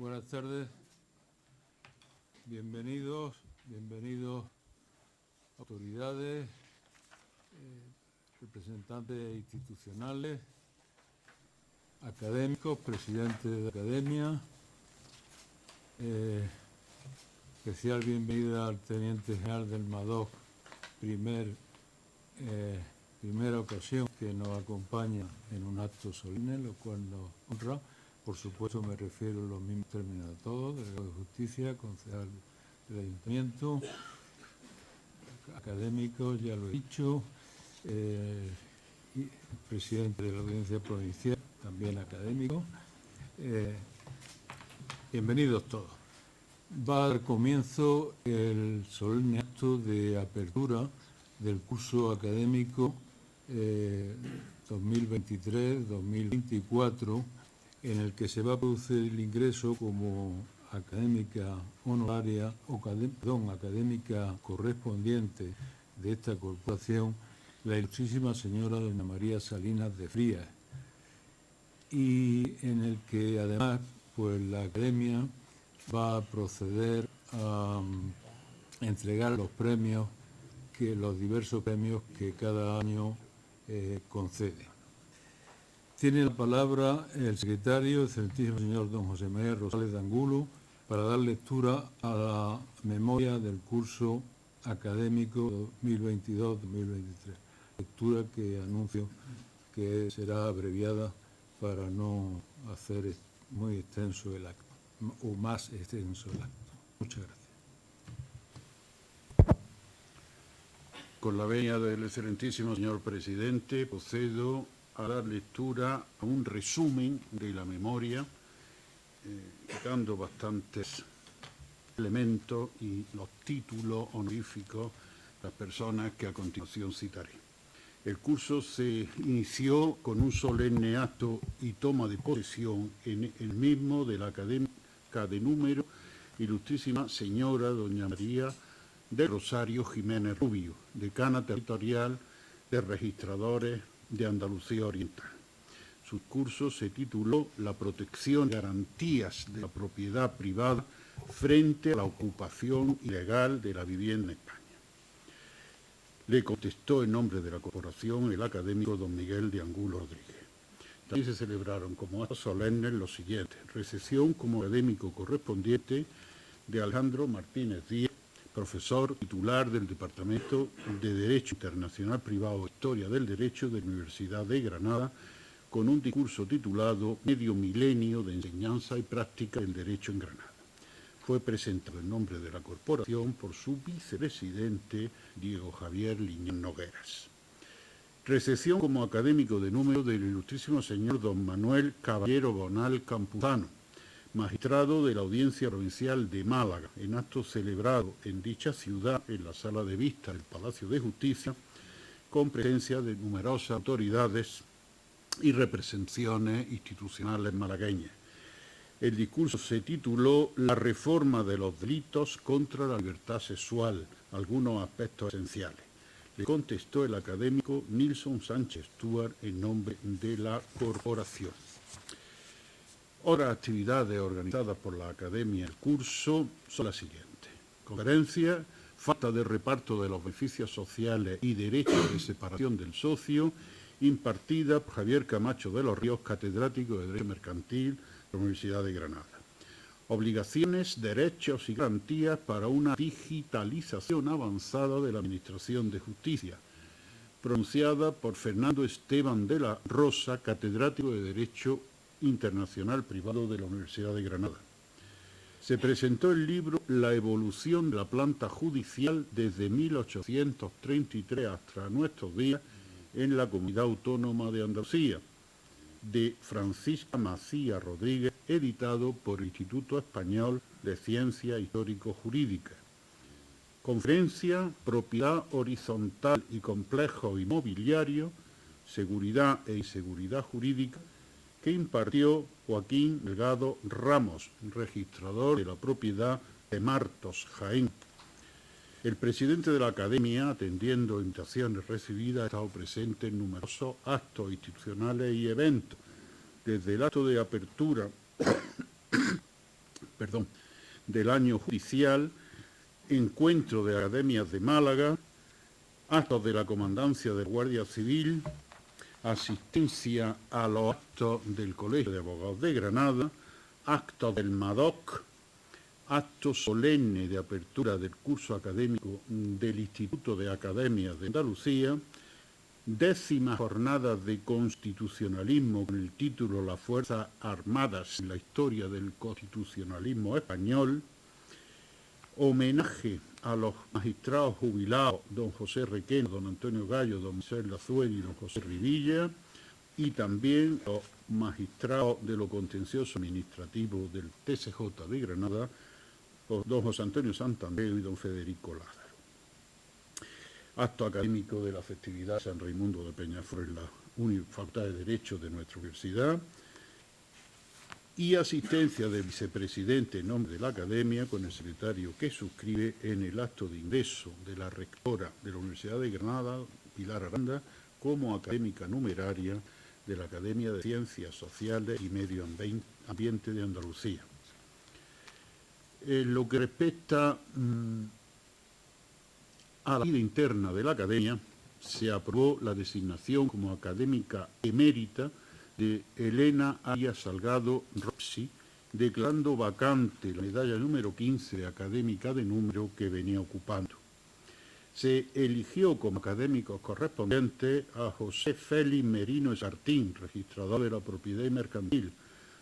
Buenas tardes, bienvenidos autoridades, representantes institucionales, académicos, presidentes de academia, especial bienvenida al Teniente General del MADOC, primera ocasión que nos acompaña en un acto solemne, lo cual nos honra. Por supuesto me refiero en los mismos términos a todos, delegado de Justicia, concejal del Ayuntamiento, académicos, ya lo he dicho, y presidente de la Audiencia Provincial, también académico. Bienvenidos todos. Va a dar comienzo el solemne acto de apertura del curso académico 2023-2024, en el que se va a producir el ingreso como académica honoraria académica correspondiente de esta corporación, la ilustrísima señora doña María Salinas de Frías, y en el que además pues la academia va a proceder a entregar los diversos premios que cada año concede. Tiene la palabra el secretario, el excelentísimo señor don José María Rosales de Angulo, para dar lectura a la memoria del curso académico 2022-2023. Lectura que anuncio que será abreviada para no hacer muy extenso el acto, o más extenso el acto. Muchas gracias. Con la venia del excelentísimo señor presidente, procedo a dar lectura a un resumen de la memoria, dando bastantes elementos y los títulos honoríficos de las personas que a continuación citaré. El curso se inició con un solemne acto y toma de posesión en el mismo de la académica de número, ilustrísima señora doña María del Rosario Jiménez Rubio, decana territorial de registradores de Andalucía Oriental. Su curso se tituló La protección y garantías de la propiedad privada frente a la ocupación ilegal de la vivienda en España. Le contestó en nombre de la corporación el académico don Miguel de Angulo Rodríguez. También se celebraron como actos solemnes los siguientes: recepción como académico correspondiente de Alejandro Martínez Díaz, profesor titular del Departamento de Derecho Internacional Privado e Historia del Derecho de la Universidad de Granada, con un discurso titulado Medio Milenio de Enseñanza y Práctica del Derecho en Granada. Fue presentado en nombre de la corporación por su vicepresidente Diego Javier Liñán Nogueras. Recepción como académico de número del ilustrísimo señor don Manuel Caballero Bonal Campuzano, magistrado de la Audiencia Provincial de Málaga, en acto celebrado en dicha ciudad en la sala de vista del Palacio de Justicia, con presencia de numerosas autoridades y representaciones institucionales malagueñas. El discurso se tituló La reforma de los delitos contra la libertad sexual, algunos aspectos esenciales. Le contestó el académico Nilson Sánchez Stuart en nombre de la corporación. Otras actividades organizadas por la Academia del curso son las siguientes: conferencias, falta de reparto de los beneficios sociales y derecho de separación del socio, impartida por Javier Camacho de los Ríos, catedrático de Derecho Mercantil de la Universidad de Granada. Obligaciones, derechos y garantías para una digitalización avanzada de la Administración de Justicia, pronunciada por Fernando Esteban de la Rosa, catedrático de Derecho Internacional Privado de la Universidad de Granada. Se presentó el libro La evolución de la planta judicial desde 1833 hasta nuestros días en la Comunidad Autónoma de Andalucía, de Francisca Macías Rodríguez, editado por el Instituto Español de Ciencias Histórico-Jurídicas. Conferencia Propiedad horizontal y complejo inmobiliario, seguridad e inseguridad jurídica, que impartió Joaquín Delgado Ramos, registrador de la propiedad de Martos, Jaén. El presidente de la Academia, atendiendo invitaciones recibidas, ha estado presente en numerosos actos institucionales y eventos, desde el acto de apertura del año judicial, encuentro de academias de Málaga, actos de la Comandancia de Guardia Civil, asistencia a los actos del Colegio de Abogados de Granada, actos del MADOC, acto solemne de apertura del curso académico del Instituto de Academias de Andalucía, 10ª jornada de constitucionalismo con el título Las Fuerzas Armadas en la historia del constitucionalismo español, homenaje a los magistrados jubilados, don José Requena, don Antonio Gallo, don José Lazuel y don José Rivilla, y también los magistrados de lo contencioso administrativo del TSJ de Granada, don José Antonio Santander y don Federico Lázaro. Acto académico de la festividad de San Raimundo de Peñaflor en la Facultad de Derecho de nuestra universidad, y asistencia del vicepresidente en nombre de la Academia con el secretario que suscribe en el acto de ingreso de la rectora de la Universidad de Granada, Pilar Aranda, como académica numeraria de la Academia de Ciencias Sociales y Medio Ambiente de Andalucía. En lo que respecta a la vida interna de la Academia, se aprobó la designación como académica emérita de Elena Arias Salgado Ropsi, declarando vacante la medalla número 15 de académica de número que venía ocupando. Se eligió como académicos correspondientes a José Félix Merino Esartín, registrador de la propiedad mercantil,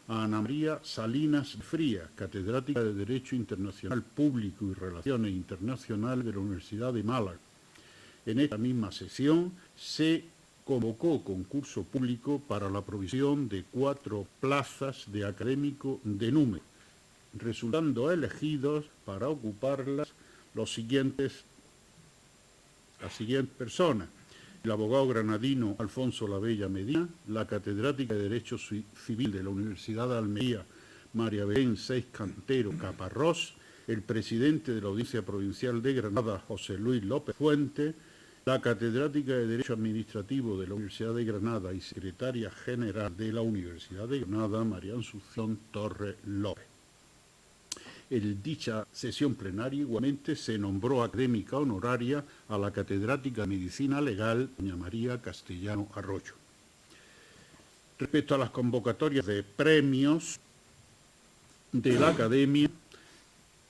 a Ana María Salinas Frías, catedrática de Derecho Internacional Público y Relaciones Internacionales de la Universidad de Málaga. En esta misma sesión se convocó concurso público para la provisión de 4 plazas de académico de número, resultando elegidos para ocuparlas las siguientes personas: el abogado granadino Alfonso Lavella Medina, la catedrática de Derecho Civil de la Universidad de Almería, María Belén Seix Cantero Caparrós, el presidente de la Audiencia Provincial de Granada, José Luis López Fuente, la catedrática de Derecho Administrativo de la Universidad de Granada y secretaria general de la Universidad de Granada, María Asunción Torres López. En dicha sesión plenaria igualmente se nombró académica honoraria a la catedrática de Medicina Legal, doña María Castellano Arroyo. Respecto a las convocatorias de premios de la Academia,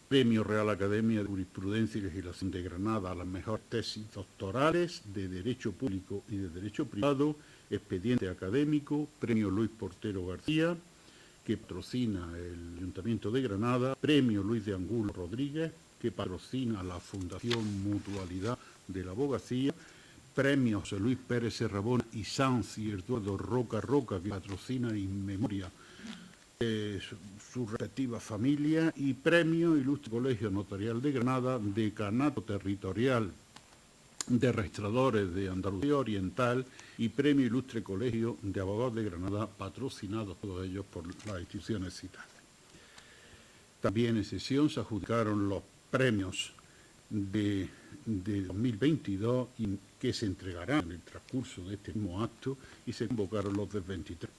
Premio Real Academia de Jurisprudencia y Legislación de Granada a las mejores tesis doctorales de Derecho Público y de Derecho Privado, expediente académico, Premio Luis Portero García, que patrocina el Ayuntamiento de Granada, Premio Luis de Angulo Rodríguez, que patrocina la Fundación Mutualidad de la Abogacía, Premio José Luis Pérez Serrabona y Sanz y Eduardo Roca Roca, que patrocina In Memoria su respectiva familia, y Premio Ilustre Colegio Notarial de Granada, Decanato Territorial de Registradores de Andalucía Oriental y Premio Ilustre Colegio de Abogados de Granada, patrocinados todos ellos por las instituciones citadas. También en sesión se adjudicaron los premios de 2022 que se entregarán en el transcurso de este mismo acto, y se convocaron los del 23.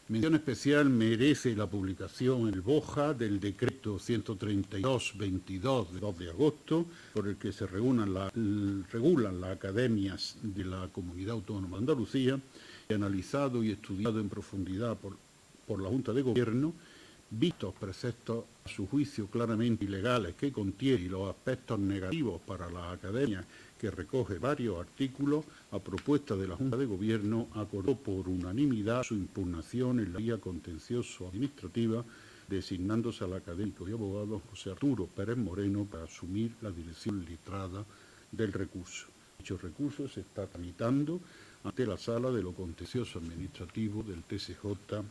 Mención especial merece la publicación en el BOJA del decreto 132-22 de 2 de agosto, por el que se regulan las academias de la Comunidad Autónoma de Andalucía, y analizado y estudiado en profundidad por la Junta de Gobierno, vistos preceptos a su juicio claramente ilegales que contiene y los aspectos negativos para las academias, que recoge varios artículos, a propuesta de la Junta de Gobierno, acordó por unanimidad su impugnación en la vía contencioso-administrativa, designándose al académico y abogado José Arturo Pérez Moreno para asumir la dirección letrada del recurso. Dicho recurso se está tramitando ante la Sala de lo Contencioso Administrativo del TSJ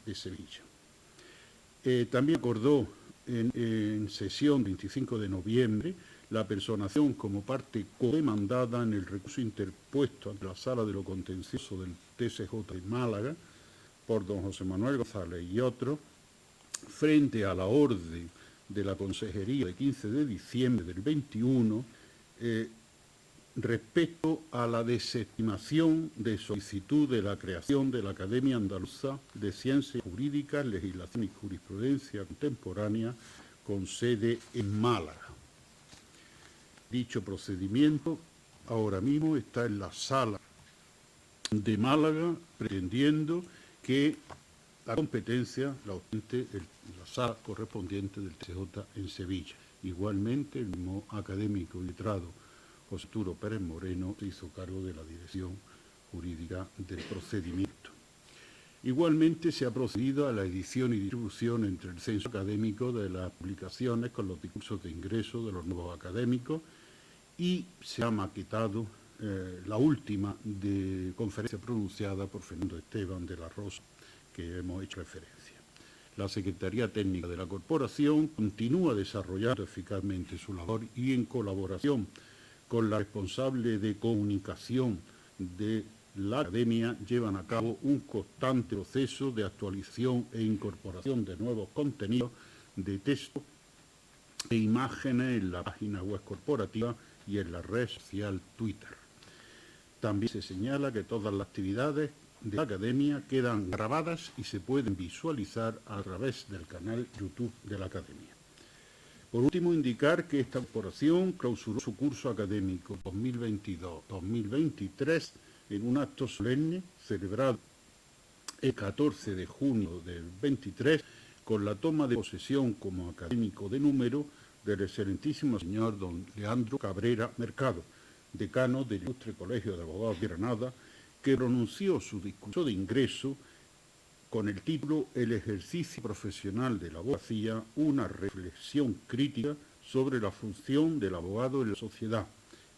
de Sevilla. También acordó en sesión 25 de noviembre la personación como parte codemandada en el recurso interpuesto ante la Sala de lo Contencioso del TSJ de Málaga por don José Manuel González y otros, frente a la orden de la Consejería de 15 de diciembre del 21, respecto a la desestimación de solicitud de la creación de la Academia Andaluza de Ciencias Jurídicas, Legislación y Jurisprudencia Contemporánea con sede en Málaga. Dicho procedimiento ahora mismo está en la sala de Málaga, pretendiendo que la competencia la ostente la sala correspondiente del TCJ en Sevilla. Igualmente, el mismo académico y letrado José Arturo Pérez Moreno se hizo cargo de la dirección jurídica del procedimiento. Igualmente, se ha procedido a la edición y distribución entre el censo académico de las publicaciones con los discursos de ingreso de los nuevos académicos y se ha maquetado la última conferencia pronunciada por Fernando Esteban de la Rosa, que hemos hecho referencia. La Secretaría Técnica de la Corporación continúa desarrollando eficazmente su labor y en colaboración con la responsable de comunicación de la Academia llevan a cabo un constante proceso de actualización e incorporación de nuevos contenidos de texto e imágenes en la página web corporativa y en la red social Twitter. También se señala que todas las actividades de la Academia quedan grabadas y se pueden visualizar a través del canal YouTube de la Academia. Por último, indicar que esta corporación clausuró su curso académico 2022-2023 en un acto solemne celebrado el 14 de junio del 23 con la toma de posesión como académico de número del excelentísimo señor don Leandro Cabrera Mercado, decano del Ilustre Colegio de Abogados de Granada, que pronunció su discurso de ingreso con el título El ejercicio profesional de la abogacía, una reflexión crítica sobre la función del abogado en la sociedad.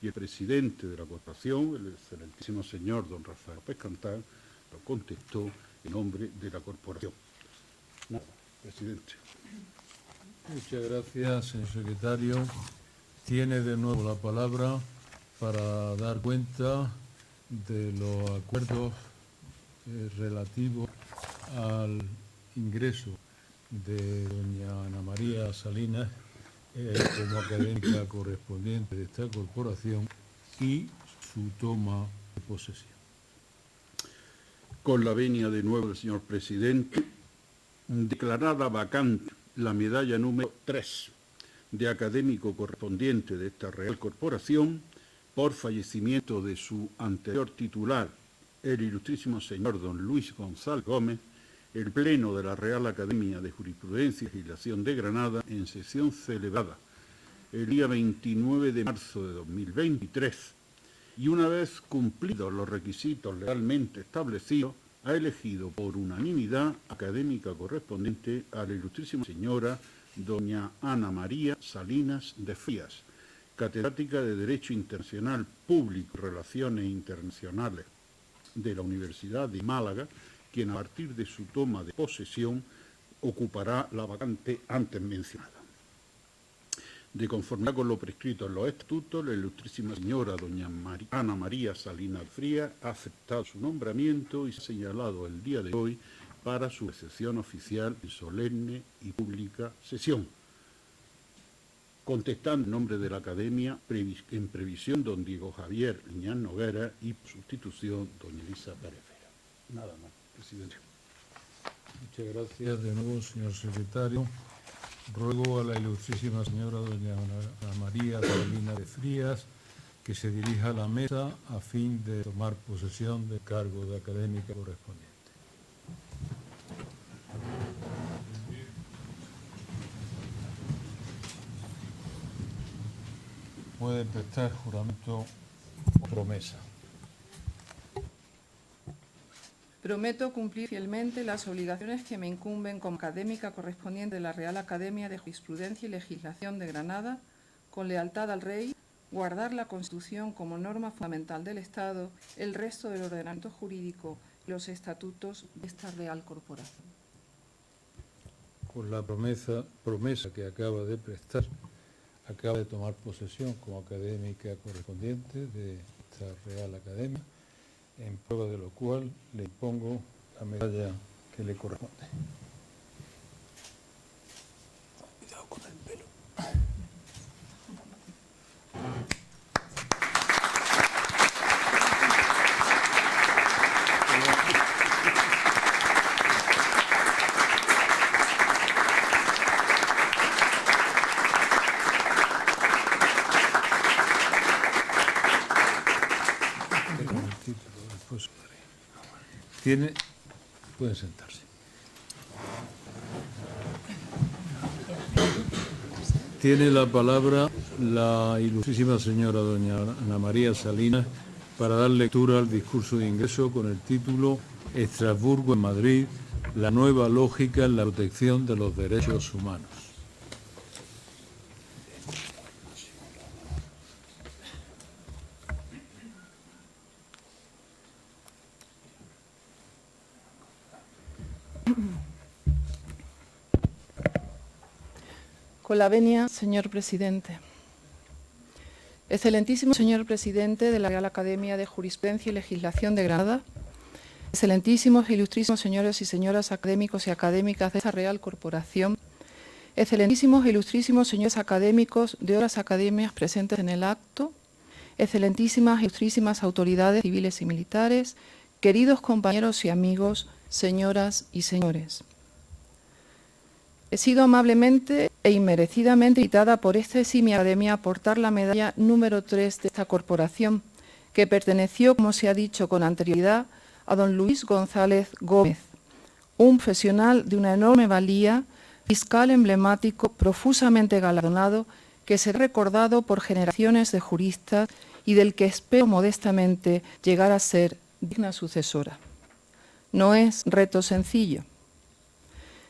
Y el presidente de la corporación, el excelentísimo señor don Rafael López Cantar, lo contestó en nombre de la corporación. Nada, presidente. Muchas gracias, señor secretario. Tiene de nuevo la palabra para dar cuenta de los acuerdos relativos al ingreso de doña Ana María Salinas como académica correspondiente de esta corporación y su toma de posesión. Con la venia de nuevo del señor presidente, declarada vacante la medalla número 3 de académico correspondiente de esta Real Corporación por fallecimiento de su anterior titular, el ilustrísimo señor don Luis González Gómez, el Pleno de la Real Academia de Jurisprudencia y Legislación de Granada, en sesión celebrada el día 29 de marzo de 2023, y una vez cumplidos los requisitos legalmente establecidos, ha elegido por unanimidad académica correspondiente a la ilustrísima señora doña Ana María Salinas de Frías, catedrática de Derecho Internacional Público y Relaciones Internacionales de la Universidad de Málaga, quien a partir de su toma de posesión ocupará la vacante antes mencionada. De conformidad con lo prescrito en los estatutos, la ilustrísima señora doña Ana María Salinas Frías ha aceptado su nombramiento y se ha señalado el día de hoy para su recepción oficial en solemne y pública sesión, contestando en nombre de la Academia en previsión don Diego Javier Liñán Noguera y por sustitución doña Elisa Pérez Vera. Nada más, presidente. Muchas gracias de nuevo, señor secretario. Ruego a la ilustrísima señora doña Ana María Salinas de Frías que se dirija a la mesa a fin de tomar posesión del cargo de académica correspondiente. Puede prestar juramento o promesa. Prometo cumplir fielmente las obligaciones que me incumben como académica correspondiente de la Real Academia de Jurisprudencia y Legislación de Granada, con lealtad al Rey, guardar la Constitución como norma fundamental del Estado, el resto del ordenamiento jurídico y los estatutos de esta Real Corporación. Con la promesa que acaba de prestar, acaba de tomar posesión como académica correspondiente de esta Real Academia, en prueba de lo cual le impongo la medalla que le corresponde. Cuidado con el pelo. fue su padre. Pueden sentarse. Tiene la palabra la ilustrísima señora doña Ana María Salinas para dar lectura al discurso de ingreso con el título Estrasburgo en Madrid, la nueva lógica en la protección de los derechos humanos. Con la venia, señor presidente. Excelentísimo señor presidente de la Real Academia de Jurisprudencia y Legislación de Granada, excelentísimos e ilustrísimos señores y señoras académicos y académicas de esta Real Corporación, excelentísimos e ilustrísimos señores académicos de otras academias presentes en el acto, excelentísimas e ilustrísimas autoridades civiles y militares, queridos compañeros y amigos, señoras y señores. He sido amablemente e inmerecidamente invitada por esta eximia academia a portar la medalla número 3 de esta corporación, que perteneció, como se ha dicho con anterioridad, a don Luis González Gómez, un profesional de una enorme valía, fiscal emblemático, profusamente galardonado, que será recordado por generaciones de juristas y del que espero modestamente llegar a ser digna sucesora. No es reto sencillo.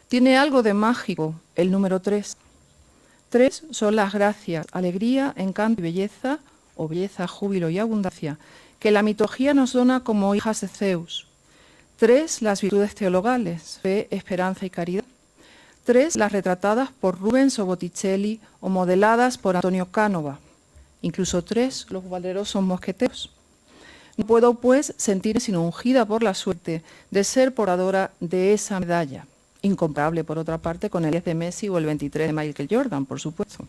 Tiene algo de mágico el número 3. 3 son las gracias, alegría, encanto y belleza, o belleza, júbilo y abundancia, que la mitología nos dona como hijas de Zeus. 3 las virtudes teologales, fe, esperanza y caridad. 3 las retratadas por Rubens o Botticelli o modeladas por Antonio Cánova. Incluso 3 los valerosos mosqueteros. No puedo, pues, sentirme sino ungida por la suerte de ser portadora de esa medalla. Incomparable, por otra parte, con el 10 de Messi o el 23 de Michael Jordan, por supuesto.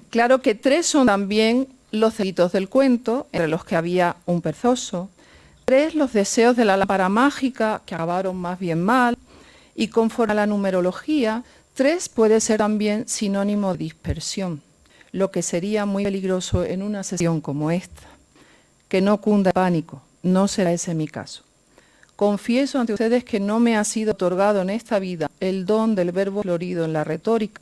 Claro que 3 son también los ceritos del cuento, entre los que había un perezoso. 3 los deseos de la lámpara mágica, que acabaron más bien mal. Y conforme a la numerología, 3 puede ser también sinónimo de dispersión, lo que sería muy peligroso en una sesión como esta. Que no cunda pánico, no será ese mi caso. Confieso ante ustedes que no me ha sido otorgado en esta vida el don del verbo florido en la retórica,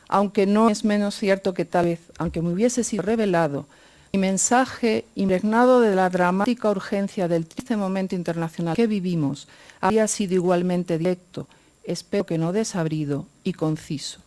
aunque no es menos cierto que tal vez, aunque me hubiese sido revelado, mi mensaje, impregnado de la dramática urgencia del triste momento internacional que vivimos, había sido igualmente directo, espero que no desabrido y conciso.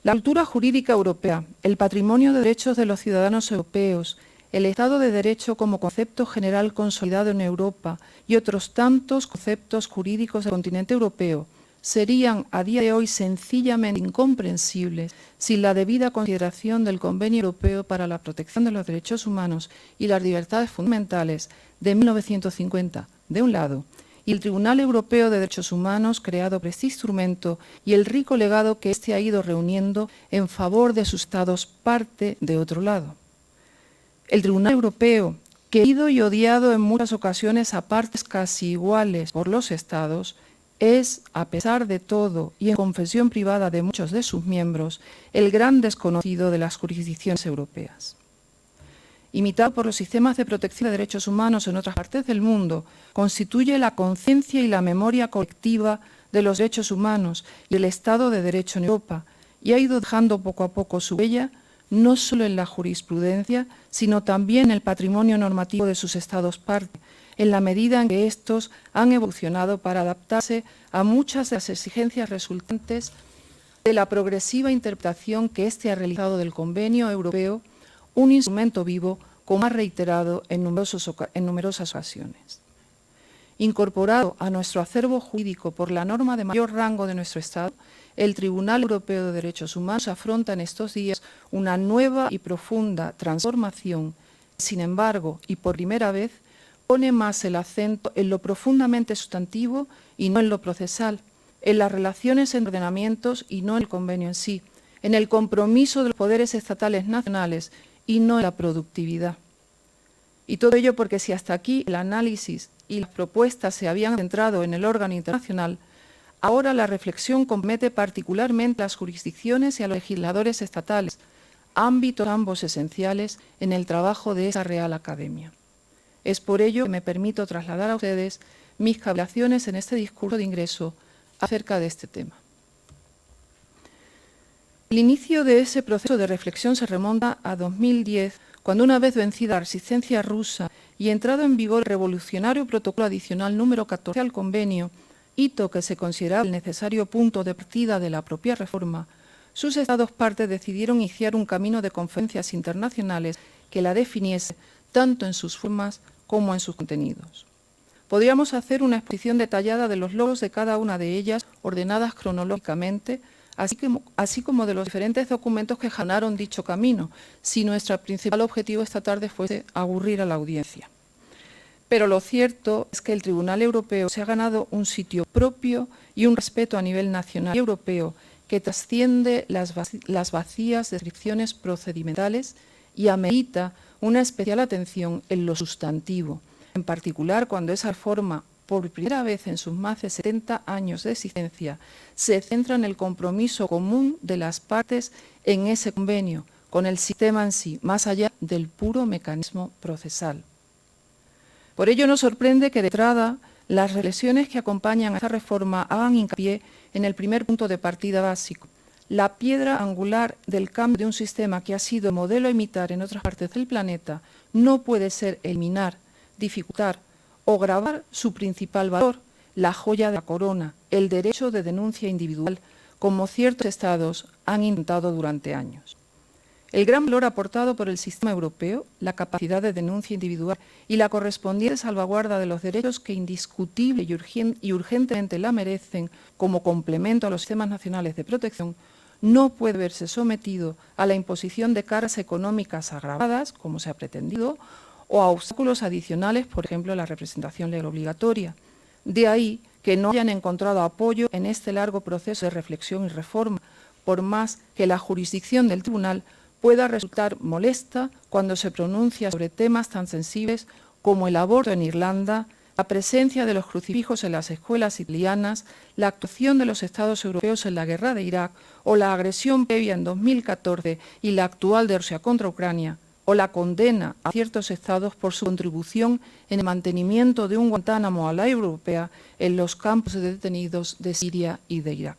La cultura jurídica europea, el patrimonio de derechos de los ciudadanos europeos, el Estado de Derecho como concepto general consolidado en Europa y otros tantos conceptos jurídicos del continente europeo serían a día de hoy sencillamente incomprensibles sin la debida consideración del Convenio Europeo para la Protección de los Derechos Humanos y las Libertades Fundamentales de 1950, de un lado, y el Tribunal Europeo de Derechos Humanos, creado por este instrumento, y el rico legado que éste ha ido reuniendo en favor de sus Estados parte, de otro lado. El Tribunal Europeo, querido y odiado en muchas ocasiones a partes casi iguales por los Estados, es, a pesar de todo y en confesión privada de muchos de sus miembros, el gran desconocido de las jurisdicciones europeas. Imitado por los sistemas de protección de derechos humanos en otras partes del mundo, constituye la conciencia y la memoria colectiva de los derechos humanos y el Estado de Derecho en Europa, y ha ido dejando poco a poco su huella no solo en la jurisprudencia, sino también en el patrimonio normativo de sus Estados parte, en la medida en que estos han evolucionado para adaptarse a muchas de las exigencias resultantes de la progresiva interpretación que éste ha realizado del Convenio Europeo, un instrumento vivo, como ha reiterado en numerosas ocasiones. Incorporado a nuestro acervo jurídico por la norma de mayor rango de nuestro Estado, el Tribunal Europeo de Derechos Humanos afronta en estos días una nueva y profunda transformación. Sin embargo, y por primera vez, pone más el acento en lo profundamente sustantivo y no en lo procesal, en las relaciones entre ordenamientos y no en el convenio en sí, en el compromiso de los poderes estatales nacionales y no en la productividad. Y todo ello porque si hasta aquí el análisis y las propuestas se habían centrado en el órgano internacional, ahora la reflexión compete particularmente a las jurisdicciones y a los legisladores estatales, ámbitos ambos esenciales en el trabajo de esa Real Academia. Es por ello que me permito trasladar a ustedes mis cavilaciones en este discurso de ingreso acerca de este tema. El inicio de ese proceso de reflexión se remonta a 2010, cuando una vez vencida la resistencia rusa y entrado en vigor el revolucionario protocolo adicional número 14 al convenio, hito que se consideraba el necesario punto de partida de la propia reforma, sus Estados partes decidieron iniciar un camino de conferencias internacionales que la definiese tanto en sus formas como en sus contenidos. Podríamos hacer una exposición detallada de los logros de cada una de ellas, ordenadas cronológicamente, así como de los diferentes documentos que jalaron dicho camino, si nuestro principal objetivo esta tarde fuese aburrir a la audiencia. Pero lo cierto es que el Tribunal Europeo se ha ganado un sitio propio y un respeto a nivel nacional y europeo que trasciende las vacías descripciones procedimentales y amerita una especial atención en lo sustantivo, en particular cuando esa reforma, por primera vez en sus más de 70 años de existencia, se centra en el compromiso común de las partes en ese convenio, con el sistema en sí, más allá del puro mecanismo procesal. Por ello nos sorprende que de entrada las reflexiones que acompañan a esta reforma hagan hincapié en el primer punto de partida básico, la piedra angular del cambio de un sistema que ha sido modelo a imitar en otras partes del planeta no puede ser eliminar, dificultar o gravar su principal valor, la joya de la corona, el derecho de denuncia individual, como ciertos estados han intentado durante años. El gran valor aportado por el sistema europeo, la capacidad de denuncia individual y la correspondiente salvaguarda de los derechos que indiscutible y urgentemente la merecen como complemento a los sistemas nacionales de protección, no puede verse sometido a la imposición de cargas económicas agravadas, como se ha pretendido, o a obstáculos adicionales, por ejemplo, la representación legal obligatoria. De ahí que no hayan encontrado apoyo en este largo proceso de reflexión y reforma, por más que la jurisdicción del tribunal pueda resultar molesta cuando se pronuncia sobre temas tan sensibles como el aborto en Irlanda, la presencia de los crucifijos en las escuelas italianas, la actuación de los Estados europeos en la guerra de Irak o la agresión previa en 2014 y la actual de Rusia contra Ucrania, o la condena a ciertos estados por su contribución en el mantenimiento de un Guantánamo a la europea en los campos de detenidos de Siria y de Irak.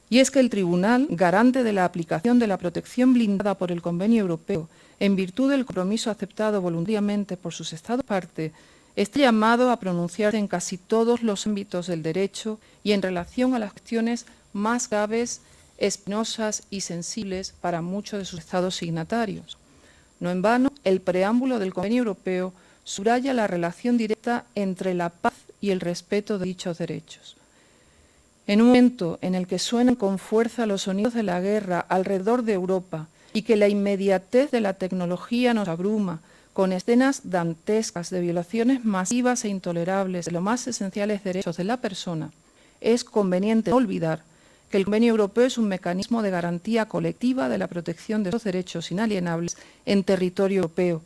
Y es que el Tribunal, garante de la aplicación de la protección blindada por el Convenio Europeo, en virtud del compromiso aceptado voluntariamente por sus Estados parte, está llamado a pronunciarse en casi todos los ámbitos del derecho y en relación a las cuestiones más graves, espinosas y sensibles para muchos de sus Estados signatarios. No en vano, el preámbulo del Convenio Europeo subraya la relación directa entre la paz y el respeto de dichos derechos. En un momento en el que suenan con fuerza los sonidos de la guerra alrededor de Europa y que la inmediatez de la tecnología nos abruma con escenas dantescas de violaciones masivas e intolerables de los más esenciales derechos de la persona, es conveniente no olvidar que el Convenio Europeo es un mecanismo de garantía colectiva de la protección de los derechos inalienables en territorio europeo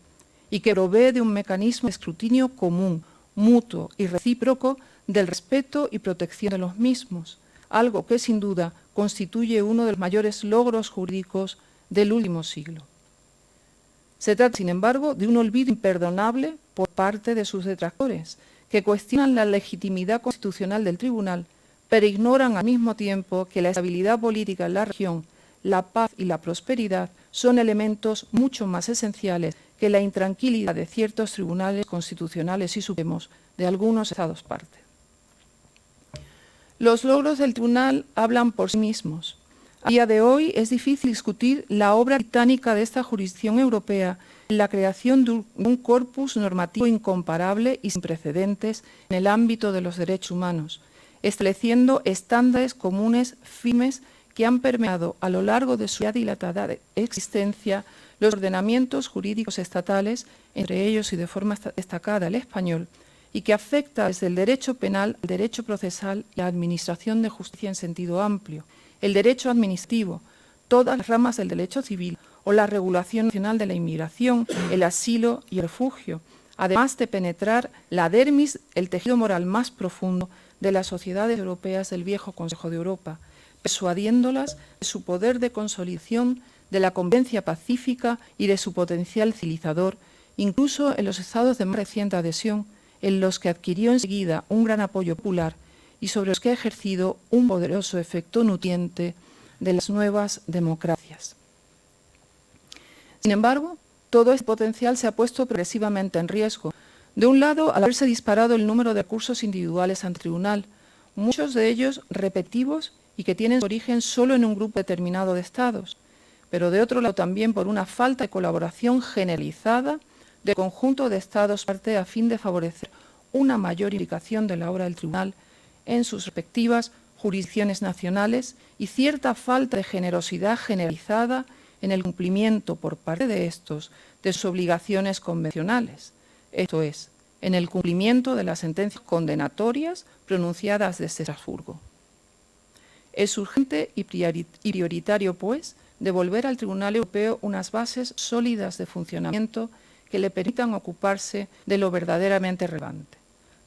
y que provee de un mecanismo de escrutinio común, mutuo y recíproco del respeto y protección de los mismos, algo que sin duda constituye uno de los mayores logros jurídicos del último siglo. Se trata, sin embargo, de un olvido imperdonable por parte de sus detractores, que cuestionan la legitimidad constitucional del tribunal, pero ignoran al mismo tiempo que la estabilidad política en la región, la paz y la prosperidad son elementos mucho más esenciales que la intranquilidad de ciertos tribunales constitucionales y supremos de algunos Estados parte. Los logros del tribunal hablan por sí mismos. A día de hoy es difícil discutir la obra titánica de esta jurisdicción europea en la creación de un corpus normativo incomparable y sin precedentes en el ámbito de los derechos humanos, estableciendo estándares comunes firmes que han permeado a lo largo de su ya dilatada existencia los ordenamientos jurídicos estatales, entre ellos y de forma destacada el español, y que afecta desde el derecho penal al derecho procesal y a la administración de justicia en sentido amplio, el derecho administrativo, todas las ramas del derecho civil o la regulación nacional de la inmigración, el asilo y el refugio, además de penetrar la dermis, el tejido moral más profundo de las sociedades europeas del viejo Consejo de Europa, persuadiéndolas de su poder de consolidación, de la convivencia pacífica y de su potencial civilizador, incluso en los estados de más reciente adhesión, en los que adquirió enseguida un gran apoyo popular y sobre los que ha ejercido un poderoso efecto nutriente de las nuevas democracias. Sin embargo, todo este potencial se ha puesto progresivamente en riesgo. De un lado, al haberse disparado el número de recursos individuales ante el tribunal, muchos de ellos repetitivos y que tienen su origen solo en un grupo determinado de estados, pero de otro lado también por una falta de colaboración generalizada del conjunto de estados parte a fin de favorecer una mayor implicación de la obra del tribunal en sus respectivas jurisdicciones nacionales y cierta falta de generosidad generalizada en el cumplimiento por parte de estos de sus obligaciones convencionales, esto es, en el cumplimiento de las sentencias condenatorias pronunciadas desde Estrasburgo. Es urgente y prioritario, pues, devolver al Tribunal Europeo unas bases sólidas de funcionamiento que le permitan ocuparse de lo verdaderamente relevante,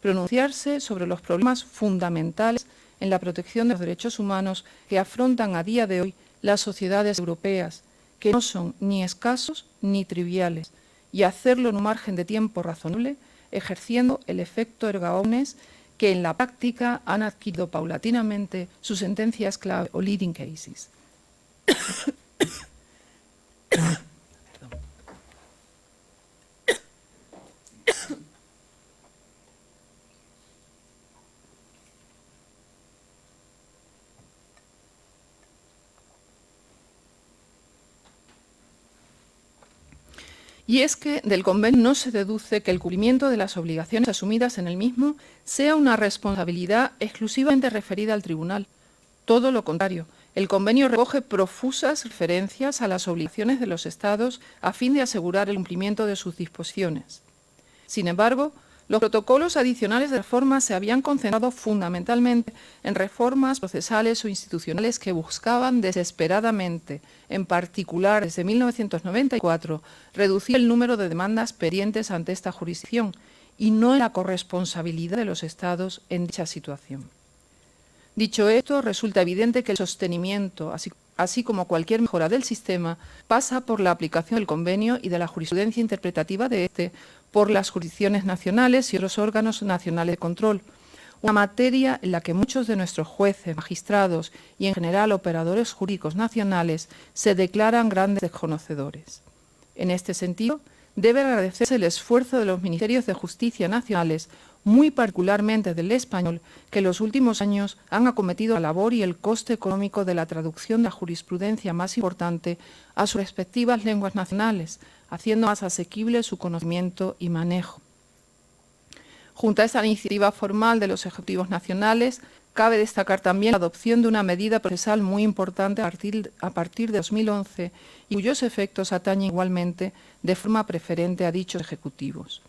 pronunciarse sobre los problemas fundamentales en la protección de los derechos humanos que afrontan a día de hoy las sociedades europeas, que no son ni escasos ni triviales, y hacerlo en un margen de tiempo razonable, ejerciendo el efecto erga omnes que en la práctica han adquirido paulatinamente sus sentencias clave o leading cases. Y es que del convenio no se deduce que el cumplimiento de las obligaciones asumidas en el mismo sea una responsabilidad exclusivamente referida al tribunal. Todo lo contrario, el convenio recoge profusas referencias a las obligaciones de los Estados a fin de asegurar el cumplimiento de sus disposiciones. Sin embargo, los protocolos adicionales de reforma se habían concentrado fundamentalmente en reformas procesales o institucionales que buscaban desesperadamente, en particular desde 1994, reducir el número de demandas pendientes ante esta jurisdicción y no en la corresponsabilidad de los Estados en dicha situación. Dicho esto, resulta evidente que el sostenimiento, así como cualquier mejora del sistema, pasa por la aplicación del convenio y de la jurisprudencia interpretativa de este por las jurisdicciones nacionales y otros órganos nacionales de control, una materia en la que muchos de nuestros jueces, magistrados y en general operadores jurídicos nacionales se declaran grandes desconocedores. En este sentido, debe agradecerse el esfuerzo de los ministerios de justicia nacionales, muy particularmente del español, que en los últimos años han acometido la labor y el coste económico de la traducción de la jurisprudencia más importante a sus respectivas lenguas nacionales, haciendo más asequible su conocimiento y manejo. Junto a esta iniciativa formal de los ejecutivos nacionales, cabe destacar también la adopción de una medida procesal muy importante a partir de 2011 y cuyos efectos atañen igualmente de forma preferente a dichos ejecutivos.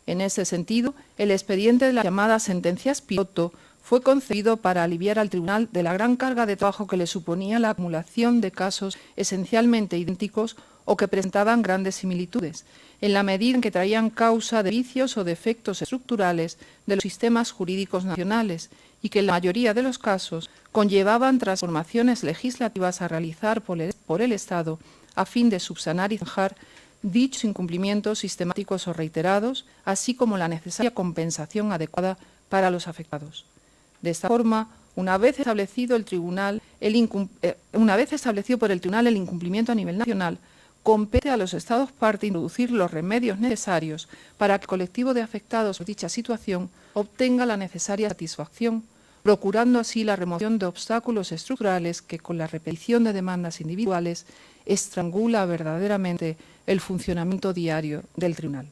En ese sentido, el expediente de las llamadas sentencias piloto fue concebido para aliviar al tribunal de la gran carga de trabajo que le suponía la acumulación de casos esencialmente idénticos o que presentaban grandes similitudes, en la medida en que traían causa de vicios o defectos estructurales de los sistemas jurídicos nacionales y que en la mayoría de los casos conllevaban transformaciones legislativas a realizar por el Estado a fin de subsanar y zanjar dichos incumplimientos sistemáticos o reiterados, así como la necesaria compensación adecuada para los afectados. De esta forma, una vez establecido por el tribunal el incumplimiento a nivel nacional, compete a los Estados parte introducir los remedios necesarios para que el colectivo de afectados por dicha situación obtenga la necesaria satisfacción, procurando así la remoción de obstáculos estructurales que, con la repetición de demandas individuales, estrangula verdaderamente el funcionamiento diario del tribunal.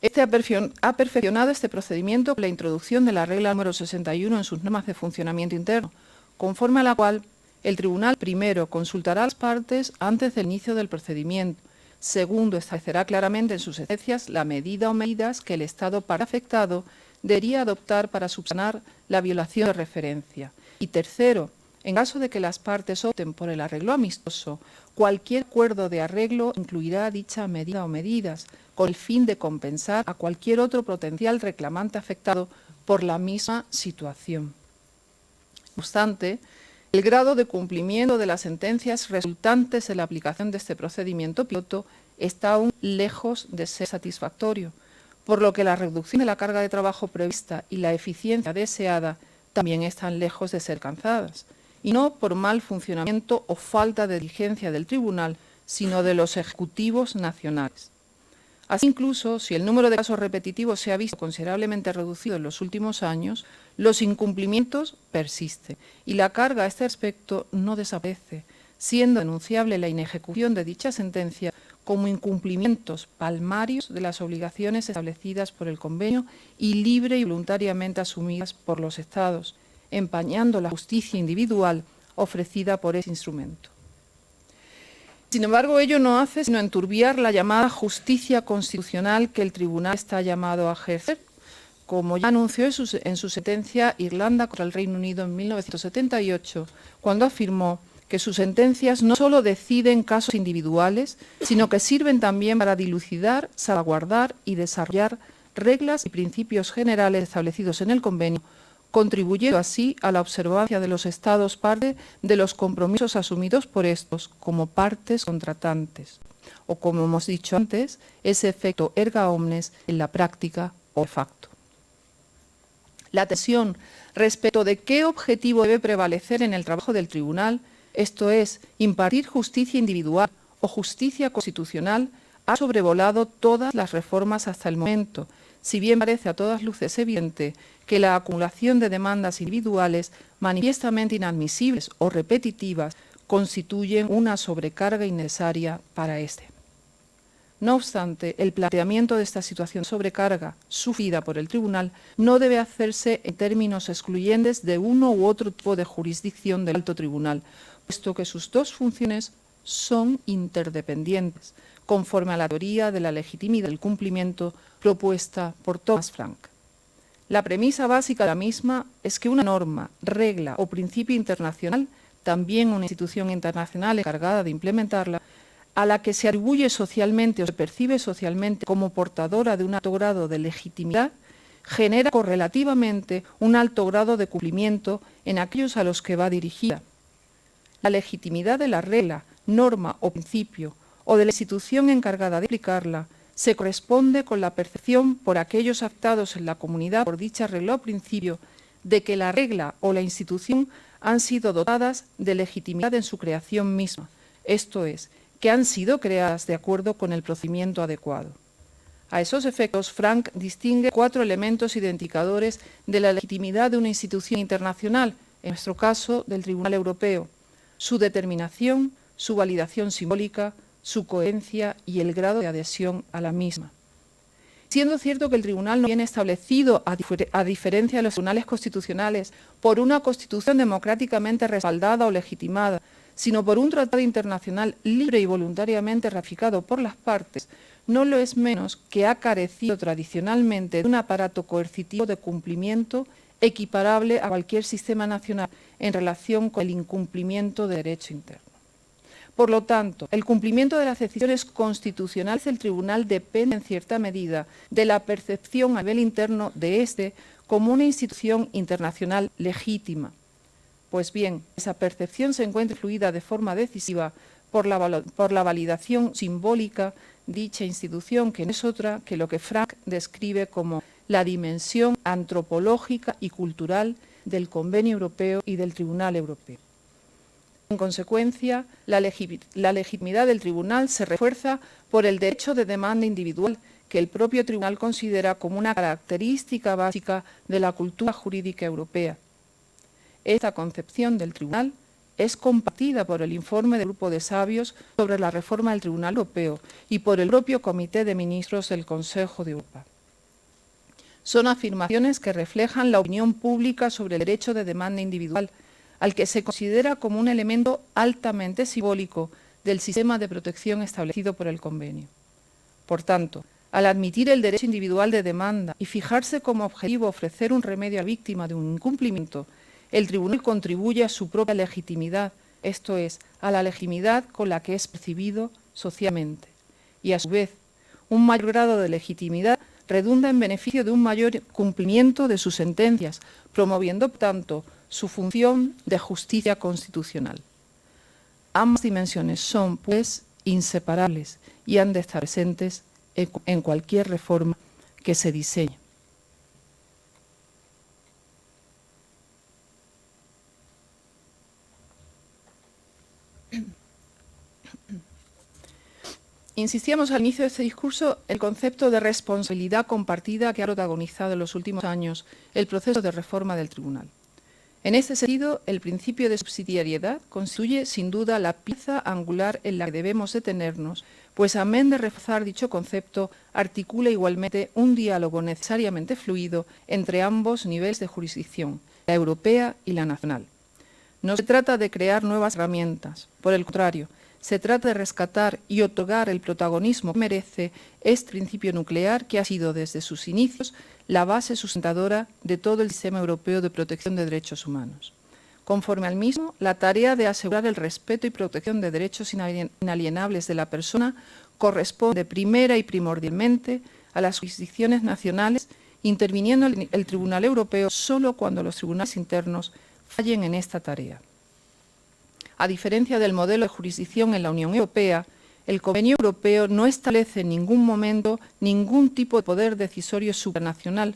Este ha perfeccionado este procedimiento con la introducción de la regla número 61 en sus normas de funcionamiento interno, conforme a la cual el tribunal, primero, consultará a las partes antes del inicio del procedimiento. Segundo, establecerá claramente en sus sentencias la medida o medidas que el Estado parte afectado debería adoptar para subsanar la violación de referencia. Y tercero, en caso de que las partes opten por el arreglo amistoso, cualquier acuerdo de arreglo incluirá dicha medida o medidas, con el fin de compensar a cualquier otro potencial reclamante afectado por la misma situación. No obstante, el grado de cumplimiento de las sentencias resultantes de la aplicación de este procedimiento piloto está aún lejos de ser satisfactorio, por lo que la reducción de la carga de trabajo prevista y la eficiencia deseada también están lejos de ser alcanzadas, y no por mal funcionamiento o falta de diligencia del tribunal, sino de los ejecutivos nacionales. Así, incluso, si el número de casos repetitivos se ha visto considerablemente reducido en los últimos años, los incumplimientos persisten y la carga a este respecto no desaparece, siendo denunciable la inejecución de dicha sentencia como incumplimientos palmarios de las obligaciones establecidas por el convenio y libre y voluntariamente asumidas por los Estados, empañando la justicia individual ofrecida por ese instrumento. Sin embargo, ello no hace sino enturbiar la llamada justicia constitucional que el tribunal está llamado a ejercer, como ya anunció en su sentencia Irlanda contra el Reino Unido en 1978, cuando afirmó que sus sentencias no solo deciden casos individuales, sino que sirven también para dilucidar, salvaguardar y desarrollar reglas y principios generales establecidos en el convenio, contribuyendo así a la observancia de los Estados parte de los compromisos asumidos por estos como partes contratantes, o como hemos dicho antes, ese efecto erga omnes en la práctica o de facto. La tensión respecto de qué objetivo debe prevalecer en el trabajo del tribunal, esto es, impartir justicia individual o justicia constitucional, ha sobrevolado todas las reformas hasta el momento, si bien parece a todas luces evidente que la acumulación de demandas individuales manifiestamente inadmisibles o repetitivas constituyen una sobrecarga innecesaria para este. No obstante, el planteamiento de esta situación de sobrecarga sufrida por el tribunal no debe hacerse en términos excluyentes de uno u otro tipo de jurisdicción del alto tribunal, puesto que sus dos funciones son interdependientes, conforme a la teoría de la legitimidad del cumplimiento propuesta por Thomas Frank. La premisa básica de la misma es que una norma, regla o principio internacional, también una institución internacional encargada de implementarla, a la que se atribuye socialmente o se percibe socialmente como portadora de un alto grado de legitimidad, genera correlativamente un alto grado de cumplimiento en aquellos a los que va dirigida. La legitimidad de la regla, norma o principio, o de la institución encargada de aplicarla, se corresponde con la percepción por aquellos afectados en la comunidad por dicha regla o principio de que la regla o la institución han sido dotadas de legitimidad en su creación misma, esto es, que han sido creadas de acuerdo con el procedimiento adecuado. A esos efectos, Frank distingue 4 elementos identificadores de la legitimidad de una institución internacional, en nuestro caso del Tribunal Europeo: su determinación, su validación simbólica, su coherencia y el grado de adhesión a la misma. Siendo cierto que el tribunal no viene establecido, a diferencia de los tribunales constitucionales, por una constitución democráticamente respaldada o legitimada, sino por un tratado internacional libre y voluntariamente ratificado por las partes, no lo es menos que ha carecido tradicionalmente de un aparato coercitivo de cumplimiento equiparable a cualquier sistema nacional en relación con el incumplimiento de derecho interno. Por lo tanto, el cumplimiento de las decisiones constitucionales del tribunal depende en cierta medida de la percepción a nivel interno de éste como una institución internacional legítima. Pues bien, esa percepción se encuentra influida de forma decisiva por la validación simbólica de dicha institución, que no es otra que lo que Frank describe como la dimensión antropológica y cultural del Convenio Europeo y del Tribunal Europeo. En consecuencia, la legitimidad del tribunal se refuerza por el derecho de demanda individual, que el propio tribunal considera como una característica básica de la cultura jurídica europea. Esta concepción del tribunal es compartida por el informe del Grupo de Sabios sobre la reforma del Tribunal Europeo y por el propio Comité de Ministros del Consejo de Europa. Son afirmaciones que reflejan la opinión pública sobre el derecho de demanda individual, al que se considera como un elemento altamente simbólico del sistema de protección establecido por el convenio. Por tanto, al admitir el derecho individual de demanda y fijarse como objetivo ofrecer un remedio a la víctima de un incumplimiento, el tribunal contribuye a su propia legitimidad, esto es, a la legitimidad con la que es percibido socialmente. Y a su vez, un mayor grado de legitimidad redunda en beneficio de un mayor cumplimiento de sus sentencias, promoviendo, por tanto, su función de justicia constitucional. Ambas dimensiones son, pues, inseparables y han de estar presentes en cualquier reforma que se diseñe. Insistíamos al inicio de este discurso el concepto de responsabilidad compartida que ha protagonizado en los últimos años el proceso de reforma del Tribunal. En este sentido, el principio de subsidiariedad constituye sin duda la pieza angular en la que debemos detenernos, pues amén de reforzar dicho concepto, articula igualmente un diálogo necesariamente fluido entre ambos niveles de jurisdicción, la europea y la nacional. No se trata de crear nuevas herramientas, por el contrario, se trata de rescatar y otorgar el protagonismo que merece este principio nuclear que ha sido desde sus inicios la base sustentadora de todo el sistema europeo de protección de derechos humanos. Conforme al mismo, la tarea de asegurar el respeto y protección de derechos inalienables de la persona corresponde primera y primordialmente a las jurisdicciones nacionales, interviniendo el Tribunal Europeo solo cuando los tribunales internos fallen en esta tarea. A diferencia del modelo de jurisdicción en la Unión Europea, el Convenio Europeo no establece en ningún momento ningún tipo de poder decisorio supranacional,